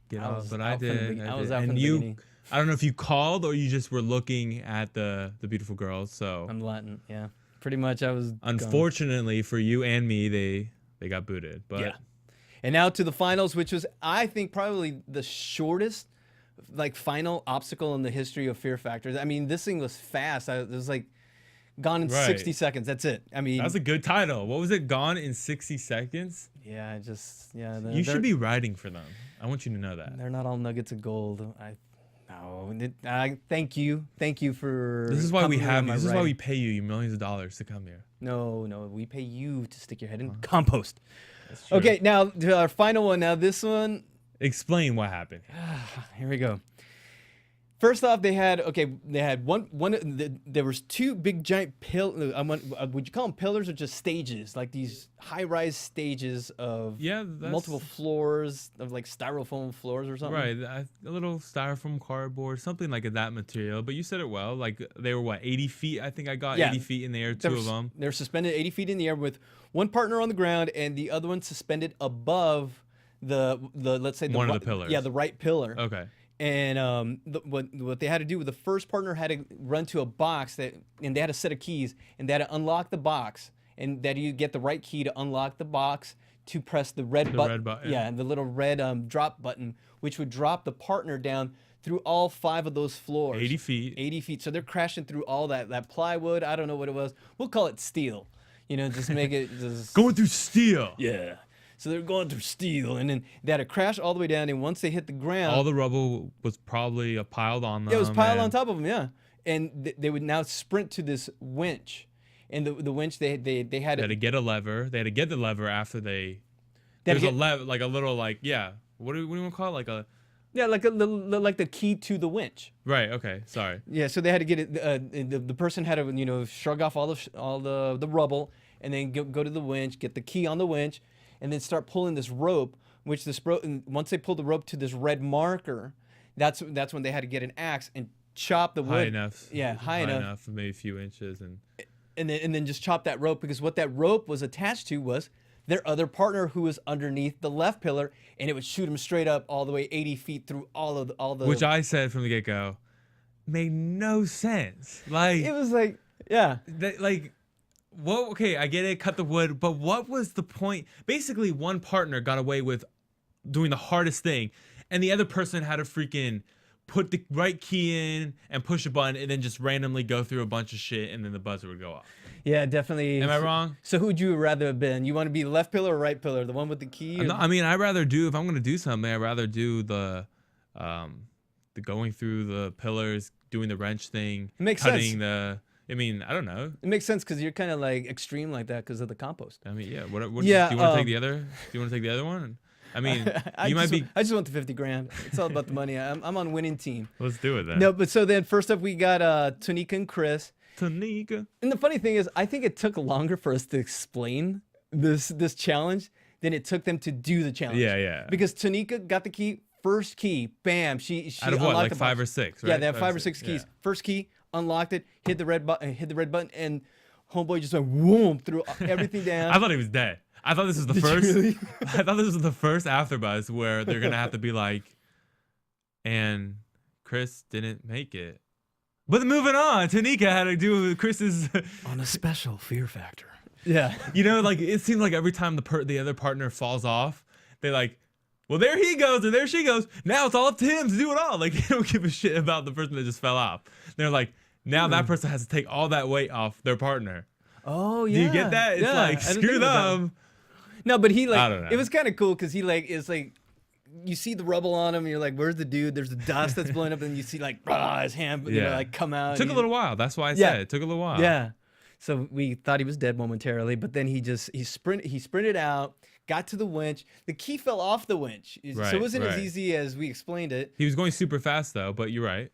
get off, but I I did. was out from the you beginning. I don't know if you called or you just were looking at the beautiful girls. So I'm Latin, yeah. Pretty much I was unfortunately for you and me, they got booted. But yeah. And now to the finals, which was, I think, probably the shortest final obstacle in the history of Fear Factor. I mean, this thing was fast. It was gone in 60 seconds. That's it. I mean, that's a good title. What was it? Gone in 60 seconds? Yeah, you should be writing for them. I want you to know that. They're not all nuggets of gold. Thank you for. This is why we have you. This is why we pay you millions of dollars to come here. No, we pay you to stick your head in compost. That's true. Okay, now to our final one. Now this one. Explain what happened. Here we go. First off, they had there was two big giant would you call them pillars or just stages? Like these high-rise stages of multiple floors of like styrofoam floors or something. Right, a little styrofoam cardboard, something like that material. But you said it well. Like they were what, 80 feet? I think I got 80 feet in the air. Two of them. They're suspended 80 feet in the air with one partner on the ground and the other one suspended above the let's say one of the pillars. Yeah, the right pillar. Okay. And what they had to do with the first partner had to run to a box and they had a set of keys and they had to unlock the box and that you get the right key to unlock the box to press the red button. Yeah, and the little red drop button, which would drop the partner down through all 5 of those floors. 80 feet. 80 feet. So they're crashing through all that plywood. I don't know what it was. We'll call it steel. You know, just make it just going through steel. Yeah. So they're going through steel, and then they had to crash all the way down. And once they hit the ground, all the rubble was probably piled on them. Yeah, it was piled on top of them. Yeah, and they would now sprint to this winch, and the winch they had to get a lever. They had to get the lever after there's a lever, like a little what do you want to call it? Like a like the key to the winch. Right. Okay. Sorry. Yeah. So they had to get it. The person had to shrug off all the rubble, and then go to the winch, get the key on the winch. And then start pulling this rope, which once they pulled the rope to this red marker, that's when they had to get an axe and chop the wood. High enough. Yeah, high enough. Maybe a few inches. And then just chop that rope, because what that rope was attached to was their other partner who was underneath the left pillar, and it would shoot them straight up all the way 80 feet through all the. Which I said from the get-go made no sense. Like it was like, yeah. Well, okay, I get it, cut the wood, but what was the point? Basically, one partner got away with doing the hardest thing, and the other person had to freaking put the right key in and push a button and then just randomly go through a bunch of shit, and then the buzzer would go off. Yeah, definitely. Am I wrong? So who would you rather have been? You want to be left pillar or right pillar? The one with the key? No, I mean, I'd rather do, if I'm going to do something, I'd rather do the going through the pillars, doing the wrench thing, it makes cutting sense. I mean, I don't know. It makes sense because you're kind of like extreme like that because of the compost. I mean, yeah. What do you want to take the other? Do you want to take the other one? I mean, I just want the 50 grand. It's all about the money. I'm on winning team. Let's do it then. No, but so then first up we got Tonika and Chris. Tonika. And the funny thing is, I think it took longer for us to explain this challenge than it took them to do the challenge. Yeah, yeah. Because Tonika got the key, first key, bam. She out of what, like 5 or 6, right? Yeah, they have 5 or 6 keys. Yeah. First key, unlocked it, hit the red button, and homeboy just went whoom through everything down. I thought he was dead. I thought this was the first. Really? I thought this was the first AfterBuzz where they're gonna have to be like, and Chris didn't make it. But moving on, Tonika had to do Chris's on a special Fear Factor. Yeah, like it seems like every time the other partner falls off, they like, well, there he goes or there she goes. Now it's all up to him to do it all. Like they don't give a shit about the person that just fell off. They're like, now that person has to take all that weight off their partner. Oh yeah. Do you get that? It's like screw them. No, but he I don't know. It was kind of cool because he it's like you see the rubble on him and you're like, where's the dude? There's the dust that's blowing up and you see like his hand come out. It took a little while. That's why I said it took a little while. Yeah. So we thought he was dead momentarily, but then he sprinted out, got to the winch. The key fell off the winch. So it wasn't as easy as we explained it. He was going super fast though, but you're right.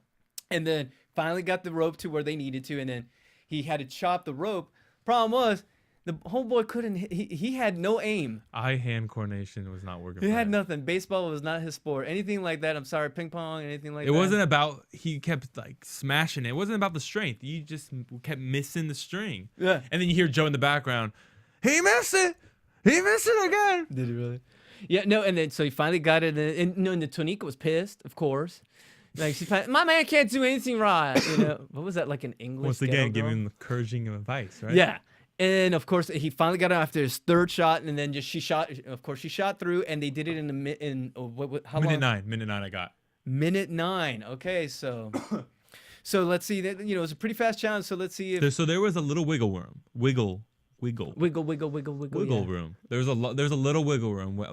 And then finally got the rope to where they needed to, and then he had to chop the rope. Problem was, the homeboy couldn't. He had no aim. Eye-hand coordination was not working. He had nothing. Baseball was not his sport. Anything like that. I'm sorry, ping pong, anything like that. It wasn't about. He kept like smashing it. It wasn't about the strength. You just kept missing the string. Yeah. And then you hear Joe in the background. He missed it. He missed it again. Did he really? Yeah. No. And then so he finally got it. And the Tonika was pissed, of course. Like she's like, my man can't do anything right. What was that, like an English? Once again, giving him encouraging advice, right? Yeah. And of course, he finally got it after his third shot, and then she shot. Of course, she shot through, and they did it how minute long? 9. Minute 9. I got. Minute 9. Okay, so let's see. That it was a pretty fast challenge. So let's see if there was a little wiggle room. Wiggle yeah. room. There's a little wiggle room.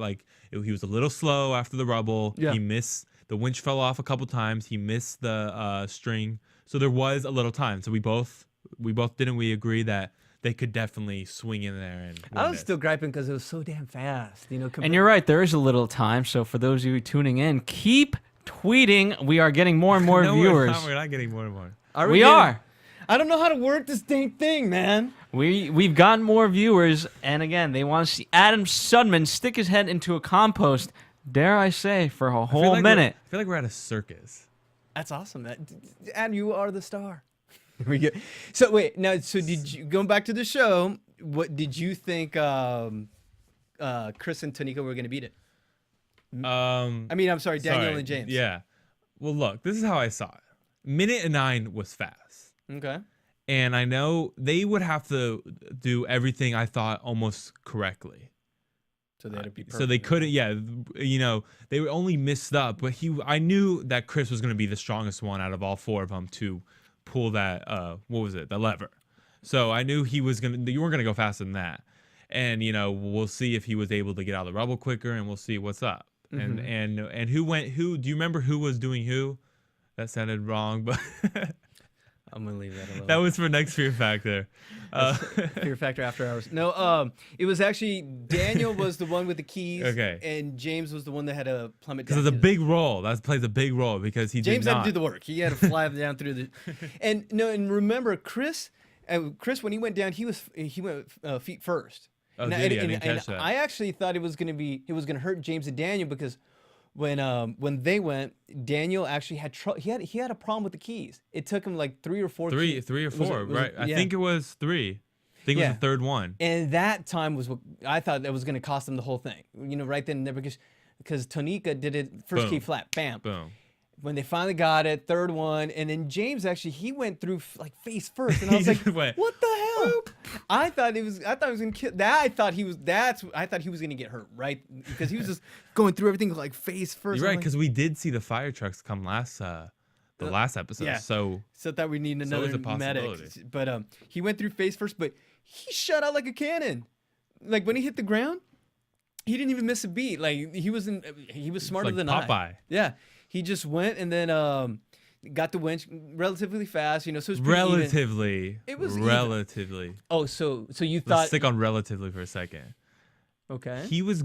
He was a little slow after the rubble. Yeah. He missed. The winch fell off a couple times. He missed the string. So there was a little time. So we both didn't we agree that they could definitely swing in there and win I was still griping because it was so damn fast. And you're right, there is a little time. So for those of you tuning in, keep tweeting. We are getting more and more No, viewers. we're not getting more and more. We are. I don't know how to work this dang thing, man. We've gotten more viewers, and again, they want to see Adam Sudman stick his head into a compost. Dare I say, for a whole minute. I feel like we're at a circus. That's awesome, man. And you are the star. Here we go. So wait, now, so did you going back to the show? What did you think? Chris and Tonika were gonna beat it. I mean, I'm sorry, Daniel and James. Yeah. Well, look, this is how I saw it. Minute 9 was fast. Okay. And I know they would have to do everything I thought almost correctly. So they had to be perfect. So they couldn't, they were only missed up. But I knew that Chris was going to be the strongest one out of all 4 of them to pull that, the lever. So I knew you weren't going to go faster than that. And, we'll see if he was able to get out of the rubble quicker, and we'll see what's up. Mm-hmm. And who, do you remember who was doing who? That sounded wrong, but... I'm gonna leave that alone. That was for next Fear Factor. Fear Factor After Hours. No, it was actually Daniel was the one with the keys. Okay. And James was the one that had to plummet down. Because it's a big role. That plays a big role because James had to do the work. He had to fly down through the. And remember Chris when he went down, he went feet first. Oh, did he? I didn't catch that. I actually thought it was gonna hurt James and Daniel because. When they went, Daniel actually had he had a problem with the keys. It took him like 3 or 4 keys. 3 or 4, right? I think it was 3. I think it was the third one. And that time was what I thought that was going to cost them the whole thing. Right then and there because Tonika did it first key flat, bam. Boom. When they finally got it, third one, and then James actually he went through like face first, and I was like, "What the hell?" I thought he was gonna kill. I thought he was gonna get hurt, right? Because he was just going through everything like face first. You're right, because we did see the fire trucks come last episode. Yeah. So that we need another medic. But he went through face first, but he shot out like a cannon. Like when he hit the ground, he didn't even miss a beat. Like he was smarter than Popeye. I. Yeah. He just went and then got the winch relatively fast, so it was pretty relatively. Even. It was relatively. Even. Oh, so you Let's thought stick on relatively for a second. Okay. He was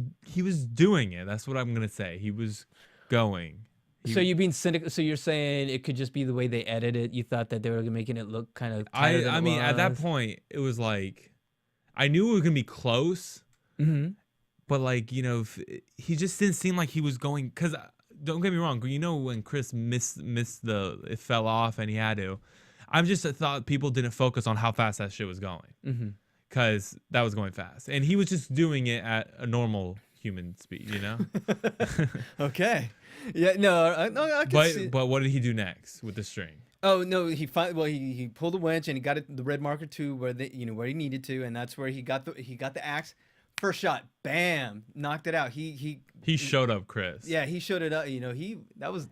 doing it. That's what I'm gonna say. He was going. So you're being cynical. So you're saying it could just be the way they edit it. You thought that they were making it look kind of. I mean, at that point, it was like, I knew it was gonna be close. Mm-hmm. But he just didn't seem like he was going. Because don't get me wrong. When Chris missed it fell off and he had to. I just thought people didn't focus on how fast that shit was going. Because that was going fast, and he was just doing it at a normal human speed. Okay. Yeah. No. I can see. But what did he do next with the string? Oh no, he pulled the winch and he got the red marker to where where he needed to, and that's where he got the axe. First shot, bam, knocked it out. He showed up, Chris. Yeah, he showed it up. He was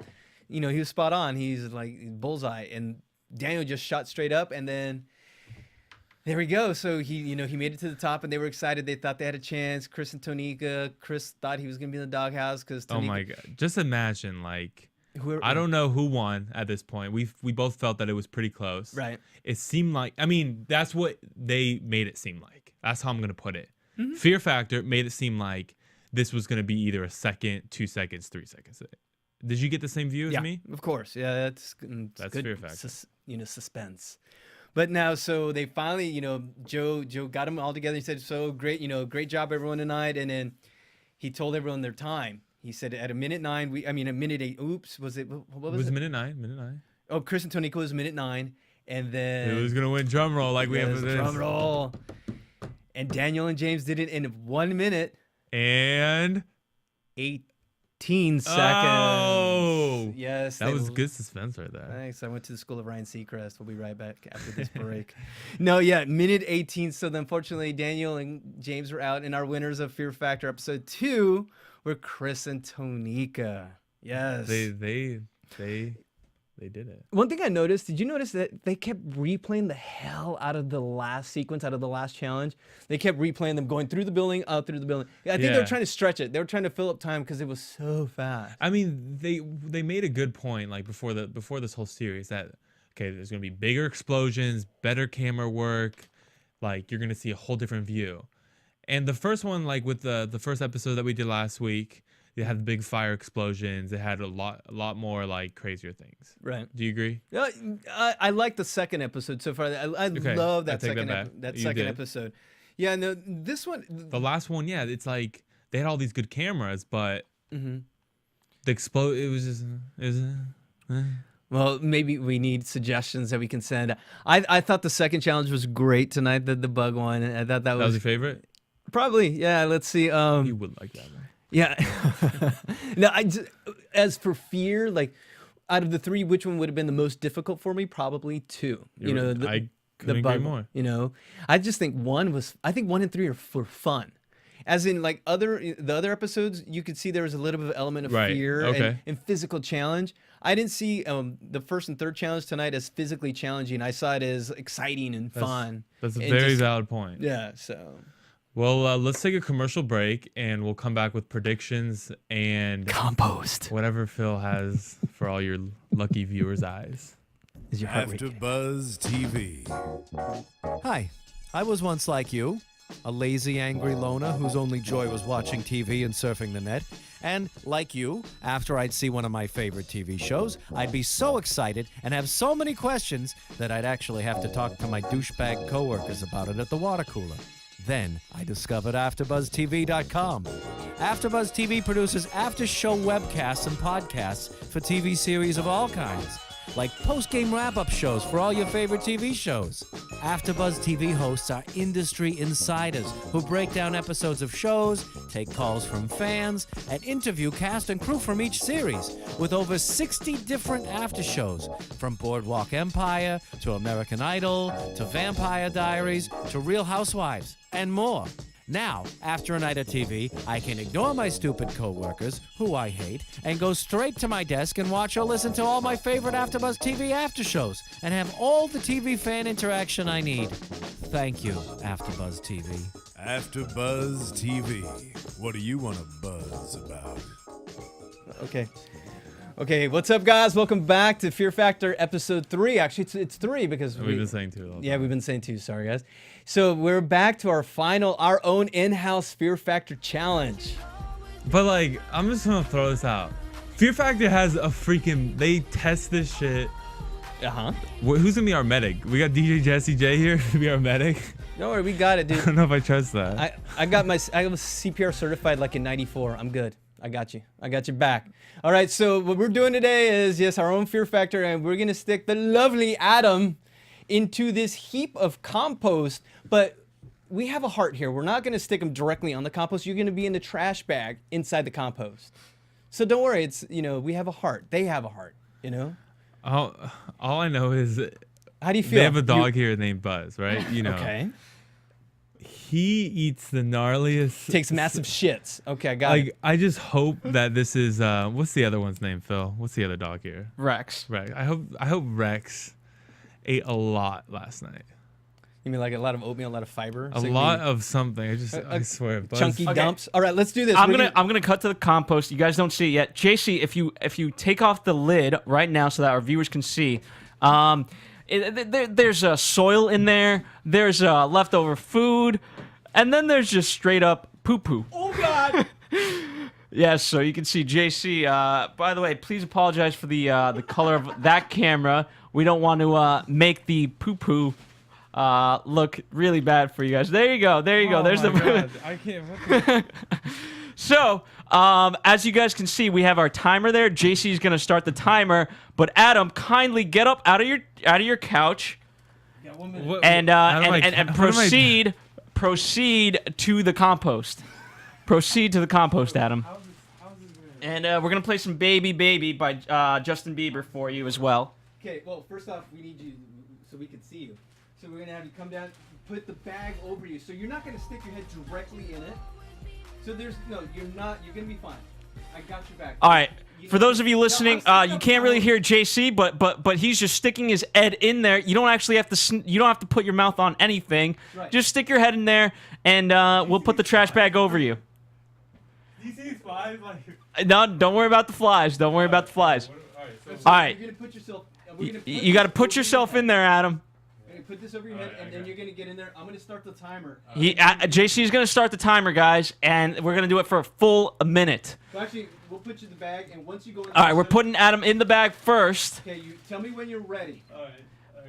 spot on. He's like bullseye, and Daniel just shot straight up, and then there we go. So he made it to the top, and they were excited. They thought they had a chance. Chris and Tonika. Chris thought he was gonna be in the doghouse because. Oh my god! Just imagine I don't know who won at this point. We both felt that it was pretty close. Right. It seemed like, that's what they made it seem like. That's how I'm gonna put it. Mm-hmm. Fear Factor made it seem like this was going to be either a second, 2 seconds, 3 seconds. Did you get the same view as me? Of course. Yeah, that's good. Fear Factor. Suspense. But now, so they finally, Joe got them all together. He said, "So great, great job, everyone tonight." And then he told everyone their time. He said at a minute 9, a minute 8. Oops, was it? What was it? Minute 9. Minute 9. Oh, Chris and Tonika was minute 9, and then who's gonna win? Drum roll, like we have for this. Drum roll. And Daniel and James did it in 1 minute and 18 seconds. Oh, yes, that was good suspense right there. Thanks. I went to the school of Ryan Seacrest. We'll be right back after this break. No, yeah, minute 18. So then, unfortunately, Daniel and James were out, and our winners of Fear Factor episode 2 were Chris and Tonika. Yes, they did it. One thing I noticed, did you notice that they kept replaying the hell out of the last sequence, out of the last challenge? They kept replaying them going through the building, out through the building. I think they were trying to stretch it. They were trying to fill up time because it was so fast. They made a good point before this whole series that, okay, there's going to be bigger explosions, better camera work, you're going to see a whole different view. And the first one, with the first episode that we did last week, They had the big fire explosions. They had a lot more like crazier things. Right. Do you agree? Yeah, I like the second episode so far. I love that second episode. Yeah, no, this one. The last one, yeah, it's like they had all these good cameras, but the it was just Well, maybe we need suggestions that we can send. I thought the second challenge was great tonight, the bug one. I thought that was your favorite. Probably, yeah. Let's see. You would like that one. Yeah. No, as for fear, like out of the three, which one would have been the most difficult for me? Probably two. I couldn't agree more. I just think I think 1 and 3 are for fun. As in, like the other episodes, you could see there was a little bit of element of fear and physical challenge. I didn't see the first and third challenge tonight as physically challenging. I saw it as exciting and fun. That's a very valid point. Yeah. So. Well, let's take a commercial break, and we'll come back with predictions and compost. Whatever Phil has for all your lucky viewers' eyes. Is your heart rate AfterBuzz TV. Hi, I was once like you, a lazy, angry loner whose only joy was watching TV and surfing the net. And like you, after I'd see one of my favorite TV shows, I'd be so excited and have so many questions that I'd actually have to talk to my douchebag coworkers about it at the water cooler. Then I discovered AfterBuzzTV.com. AfterBuzz TV produces after-show webcasts and podcasts for TV series of all kinds, like post-game wrap-up shows for all your favorite TV shows. AfterBuzz TV hosts are industry insiders who break down episodes of shows, take calls from fans, and interview cast and crew from each series, with over 60 different after shows, from Boardwalk Empire to American Idol to Vampire Diaries to Real Housewives, and more. Now, after a night of TV, I can ignore my stupid coworkers, who I hate, and go straight to my desk and watch or listen to all my favorite AfterBuzz TV after shows, and have all the TV fan interaction I need. Thank you, AfterBuzz TV. AfterBuzz TV. What do you want to buzz about? Okay, what's up, guys? Welcome back to Fear Factor episode 3. Actually, it's 3 because we've been saying 2. Yeah, we've been saying 2. Sorry, guys. So we're back to our own in-house Fear Factor challenge. But like, I'm just gonna throw this out. Fear Factor has a freaking. They test this shit. Who's gonna be our medic? We got DJ Jesse J here to be our medic. Don't worry, we got it, dude. I don't know if I trust that. I was CPR certified like in '94. I'm good. I got you. I got your back. All right, so what we're doing today is, yes, our own Fear Factor, and we're going to stick the lovely Adam into this heap of compost, but we have a heart here. We're not going to stick him directly on the compost. You're going to be in the trash bag inside the compost. So don't worry. It's, we have a heart. They have a heart, All I know is... How do you feel? They have a dog here named Buzz, right? Okay. He eats the gnarliest. Takes massive shits. Okay, I got it. I just hope that this is what's the other one's name, Phil? What's the other dog here? Rex. Rex. I hope Rex ate a lot last night. You mean like a lot of oatmeal, a lot of fiber? A lot of something. I swear. Buzz. Chunky dumps. All right, let's do this. I'm gonna cut to the compost. You guys don't see it yet. JC, if you take off the lid right now so that our viewers can see, there's soil in there. There's leftover food, and then there's just straight up poo-poo. Oh God! Yes, so you can see JC. By the way, please apologize for the color of that camera. We don't want to make the poo-poo look really bad for you guys. There you go. There you go. There's the. God. I can't. So, as you guys can see, we have our timer there. JC is gonna start the timer, but Adam, kindly get up out of your couch, and proceed to the compost. Proceed to the compost, Adam. And we're gonna play some "Baby Baby" by Justin Bieber for you as well. Okay. Well, first off, we need you so we can see you. So we're gonna have you come down, put the bag over you, so you're not gonna stick your head directly in it. So you're not. You're gonna be fine. I got your back. All right. For those of you listening, you can't really hear JC, but he's just sticking his head in there. You don't actually have to. You don't have to put your mouth on anything. Right. Just stick your head in there, and we'll put the trash bag over you. Do you see these flies? No, don't worry about the flies. Don't worry about the flies. All right. You're gonna put yourself. You got to put yourself in there, Adam. We're gonna put this over your head, and then you're gonna get in there. I'm gonna start the timer. JC's gonna start the timer, guys, and we're gonna do it for a full minute. So actually, we'll put you in the bag, and once you go in. All right, we're putting Adam in the bag first. Okay, you tell me when you're ready. All right.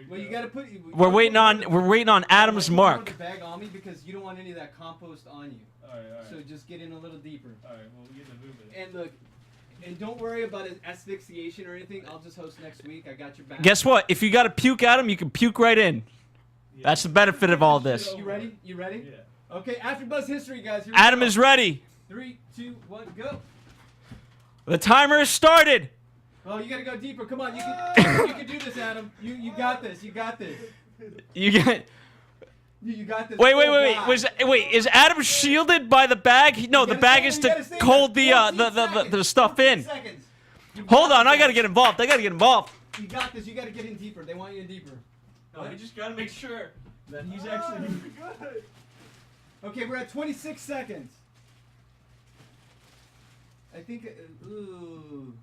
Well, you gotta put. We're waiting on Adam's mark. Put the bag on me because you don't want any of that compost on you. All right. So just get in a little deeper. All right, well, we get to move it. And look, and don't worry about asphyxiation or anything. I'll just host next week. I got your back. Guess what? If you gotta puke at him, you can puke right in. Yeah. That's the benefit of all this. You ready? You ready? Yeah. Okay, AfterBuzz history, guys. Here Adam is ready. 3, 2, 1, go. The timer is started. Oh, you gotta go deeper. Come on, you can do this, Adam. You got this. You got this. You get. You got this. Wait. Oh, Wait. Is Adam shielded by the bag? No, the bag is to hold the stuff in. Hold on, I gotta get involved. You got this. You gotta get in deeper. They want you in deeper. No, we just gotta make sure that he's actually good. Okay, we're at 26 seconds. I think. Ooh.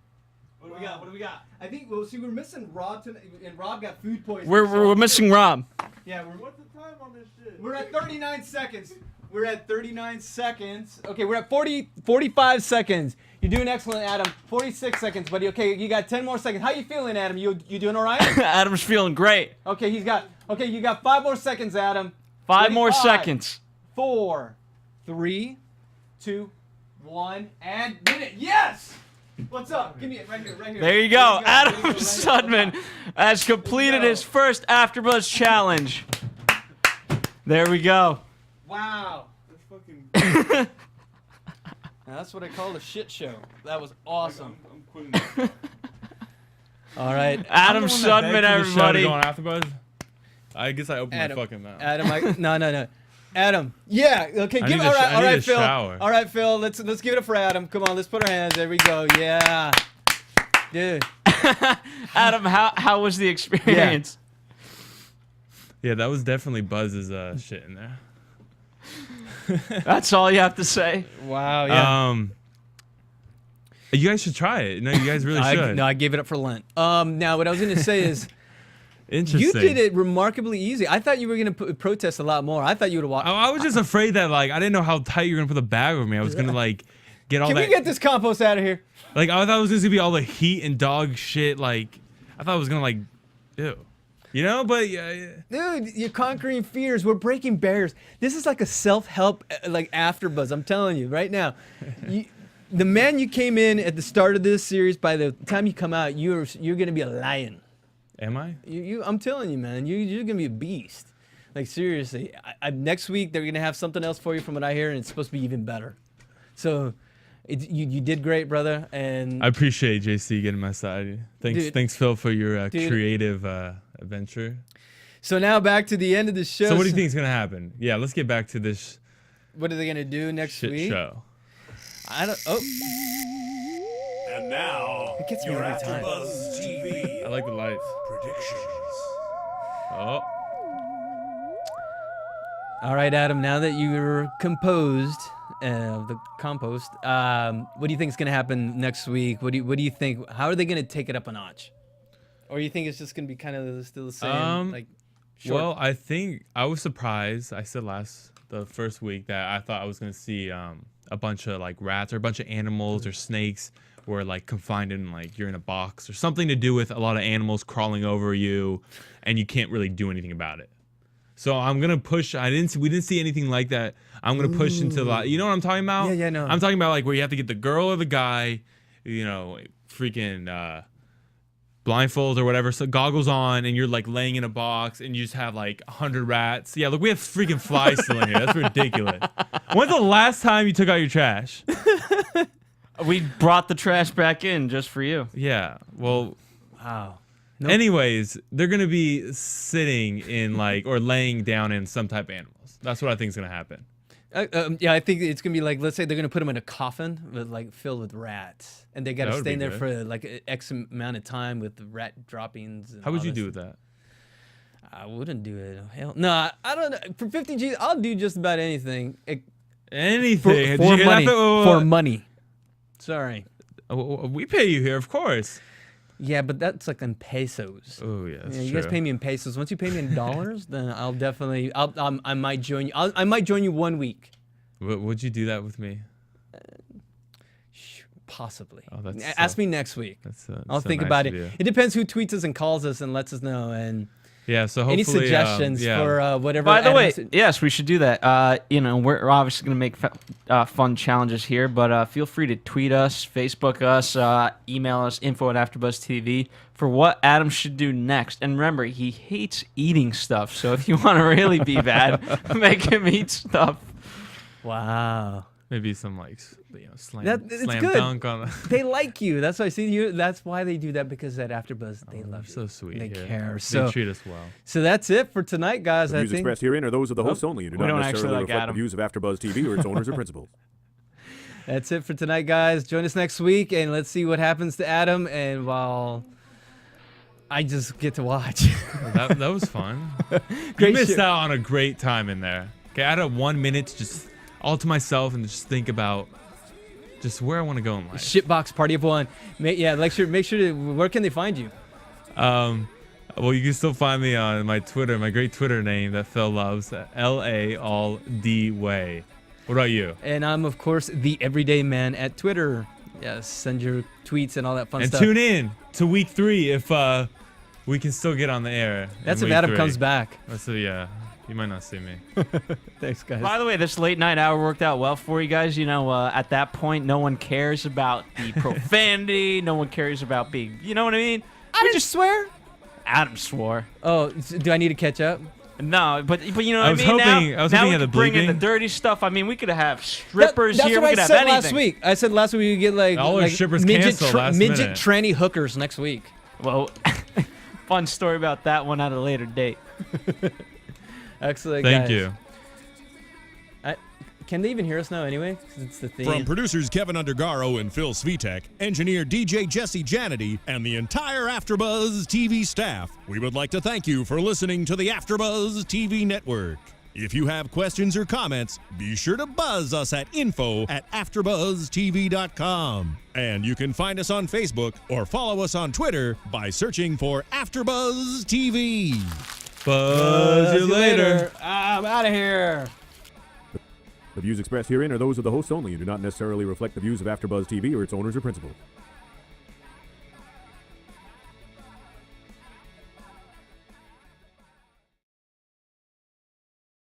What do we got? I think. Well, see, we're missing Rob tonight, and Rob got food poisoning. We're missing Rob. Yeah. What's the time on this shit? We're at 39 seconds. We're at 39 seconds. Okay, we're at 45 seconds. You're doing excellent, Adam. 46 seconds, buddy. Okay, you got 10 more seconds. How you feeling, Adam? You doing all right? Adam's feeling great. Okay, you got 5 more seconds, Adam. Five more seconds. 4, 3, 2, 1, and minute. Yes! What's up? Give me it right here. There you go. Adam Sudman has completed his first AfterBuzz challenge. There we go. Wow. That's fucking. That's what I call a shit show. That was awesome. I'm quitting this. All right, Adam Sudman, everybody. Going AfterBuzz? I guess I opened my fucking mouth. Adam, no. Adam. Yeah. Okay. I need all right, a Phil. shower. All right, Phil. Let's give it up for Adam. Come on, let's put our hands. There we go. Yeah. Dude. Adam, how was the experience? Yeah, that was definitely Buzz's shit in there. That's all you have to say. Wow. Yeah. You guys should try it. No, you guys really should. I gave it up for Lent. Now what I was going to say is. Interesting. You did it remarkably easy. I thought you were going to protest a lot more. I thought you would have walked. I was just afraid that, like, I didn't know how tight you were going to put the bag over me. I was going to, like, get all that. Can we get this compost out of here? Like, I thought it was going to be all the heat and dog shit. Like, I thought it was going to, like, ew. You know, but yeah. Dude, you're conquering fears. We're breaking barriers. This is like a self-help, like, AfterBuzz. I'm telling you right now. The man you came in at the start of this series, by the time you come out, you're going to be a lion. Am I? I'm telling you, man. You're gonna be a beast. Like seriously. Next week they're gonna have something else for you, from what I hear, and it's supposed to be even better. So, you did great, brother. And I appreciate JC getting my side. Thanks, Phil, for your creative adventure. So now back to the end of the show. So what do you think is gonna happen? Yeah, let's get back to this. What are they gonna do next week? Show. I don't. Oh. And now, it gets me your every time. AfterBuzz TV I like the lights. predictions. Oh. All right, Adam. Now that you're composed of the compost, what do you think is going to happen next week? What do you think? How are they going to take it up a notch? Or you think it's just going to be kind of still the same? Short? Well, I think I was surprised. I said the first week that I thought I was going to see a bunch of like rats or a bunch of animals or snakes were like confined in, like, you're in a box or something to do with a lot of animals crawling over you and you can't really do anything about it. So I'm going to push. We didn't see anything like that. I'm going to push into you know what I'm talking about? Yeah, no. I'm talking about like where you have to get the girl or the guy, you know, freaking blindfold or whatever, so goggles on, and you're like laying in a box and you just have like 100 rats. Yeah, look, we have freaking flies still in here. That's ridiculous. When's the last time you took out your trash? We brought the trash back in just for you. Yeah. Well, Wow. Nope. Anyways, they're going to be sitting in like, or laying down in some type of animals. That's what I think is going to happen. Yeah, I think it's going to be like, let's say they're going to put them in a coffin with like filled with rats. And they got to stay in there for like X amount of time with the rat droppings. And how would you do with that? I wouldn't do it. Hell, no, I don't know. For 50 G's, I'll do just about anything. Anything. For money. For money. Sorry. We pay you here, of course. Yeah, but that's like in pesos. Oh yeah, that's You true. guys pay me in pesos. Once you pay me in dollars, then I'll definitely. I might join you. I might join you 1 week. Would you do that with me? Possibly. Oh, that's Ask me next week. I'll so think nice about of it. you. It depends who tweets us and calls us and lets us know. And Yeah. So hopefully, any suggestions yeah. for whatever. By the Adam way, has to- yes, we should do that. You know, we're obviously gonna make fun challenges here, but feel free to tweet us, Facebook us, email us, info@AfterBuzzTV for what Adam should do next. And remember, he hates eating stuff. So if you want to really be bad, make him eat stuff. Wow. Maybe some like slam, It's slam good. dunk on. They like you. That's why I see you. That's why they do that, because at AfterBuzz they love you. So sweet. They yeah. care. They So treat us well. So that's it for tonight, guys. The I views think. expressed herein are those of the hosts only and do we not don't necessarily actually like reflect Adam. the views of AfterBuzz TV or its owners or principals. That's it for tonight, guys. Join us next week, and let's see what happens to Adam. And while I just get to watch. Well, that was fun. Great You missed show. out on a great time in there. Okay, I had 1 minute to just all to myself and just think about just where I want to go in life. Shitbox Party of One. Make sure to. Where can they find you? Well, you can still find me on my Twitter, my great Twitter name that Phil loves, LA all D way. What about you? And I'm, of course, the Everyday Man at Twitter. Yes, send your tweets and all that fun And stuff. tune in to week 3 if we can still get on the air. That's in if week Adam 3. comes back. So yeah, you might not see me. Thanks, guys. By the way, this late night hour worked out well for you guys. You know, at that point, no one cares about the profanity. No one cares about being, you know what I mean? I didn't swear. Adam swore. Oh, do I need to catch up? No, but you know what I I was mean? hoping- now I was now hoping we at the could bring in the bleeping. dirty stuff. I mean, we could have strippers That's here. what We could I have said anything. last week. I said last week we could get like, All our like strippers canceled last midget minute. tranny hookers next week. Well, fun story about that one at a later date. Excellent, Thank guys. you. Can they even hear us now anyway? 'Cause it's the theme. From producers Kevin Undergaro and Phil Svitek, engineer DJ Jesse Janity, and the entire AfterBuzz TV staff, we would like to thank you for listening to the AfterBuzz TV network. If you have questions or comments, be sure to buzz us at info@AfterBuzzTV.com. And you can find us on Facebook or follow us on Twitter by searching for AfterBuzz TV. Buzz you later. I'm out of here. The views expressed herein are those of the hosts only and do not necessarily reflect the views of AfterBuzz TV or its owners or principals.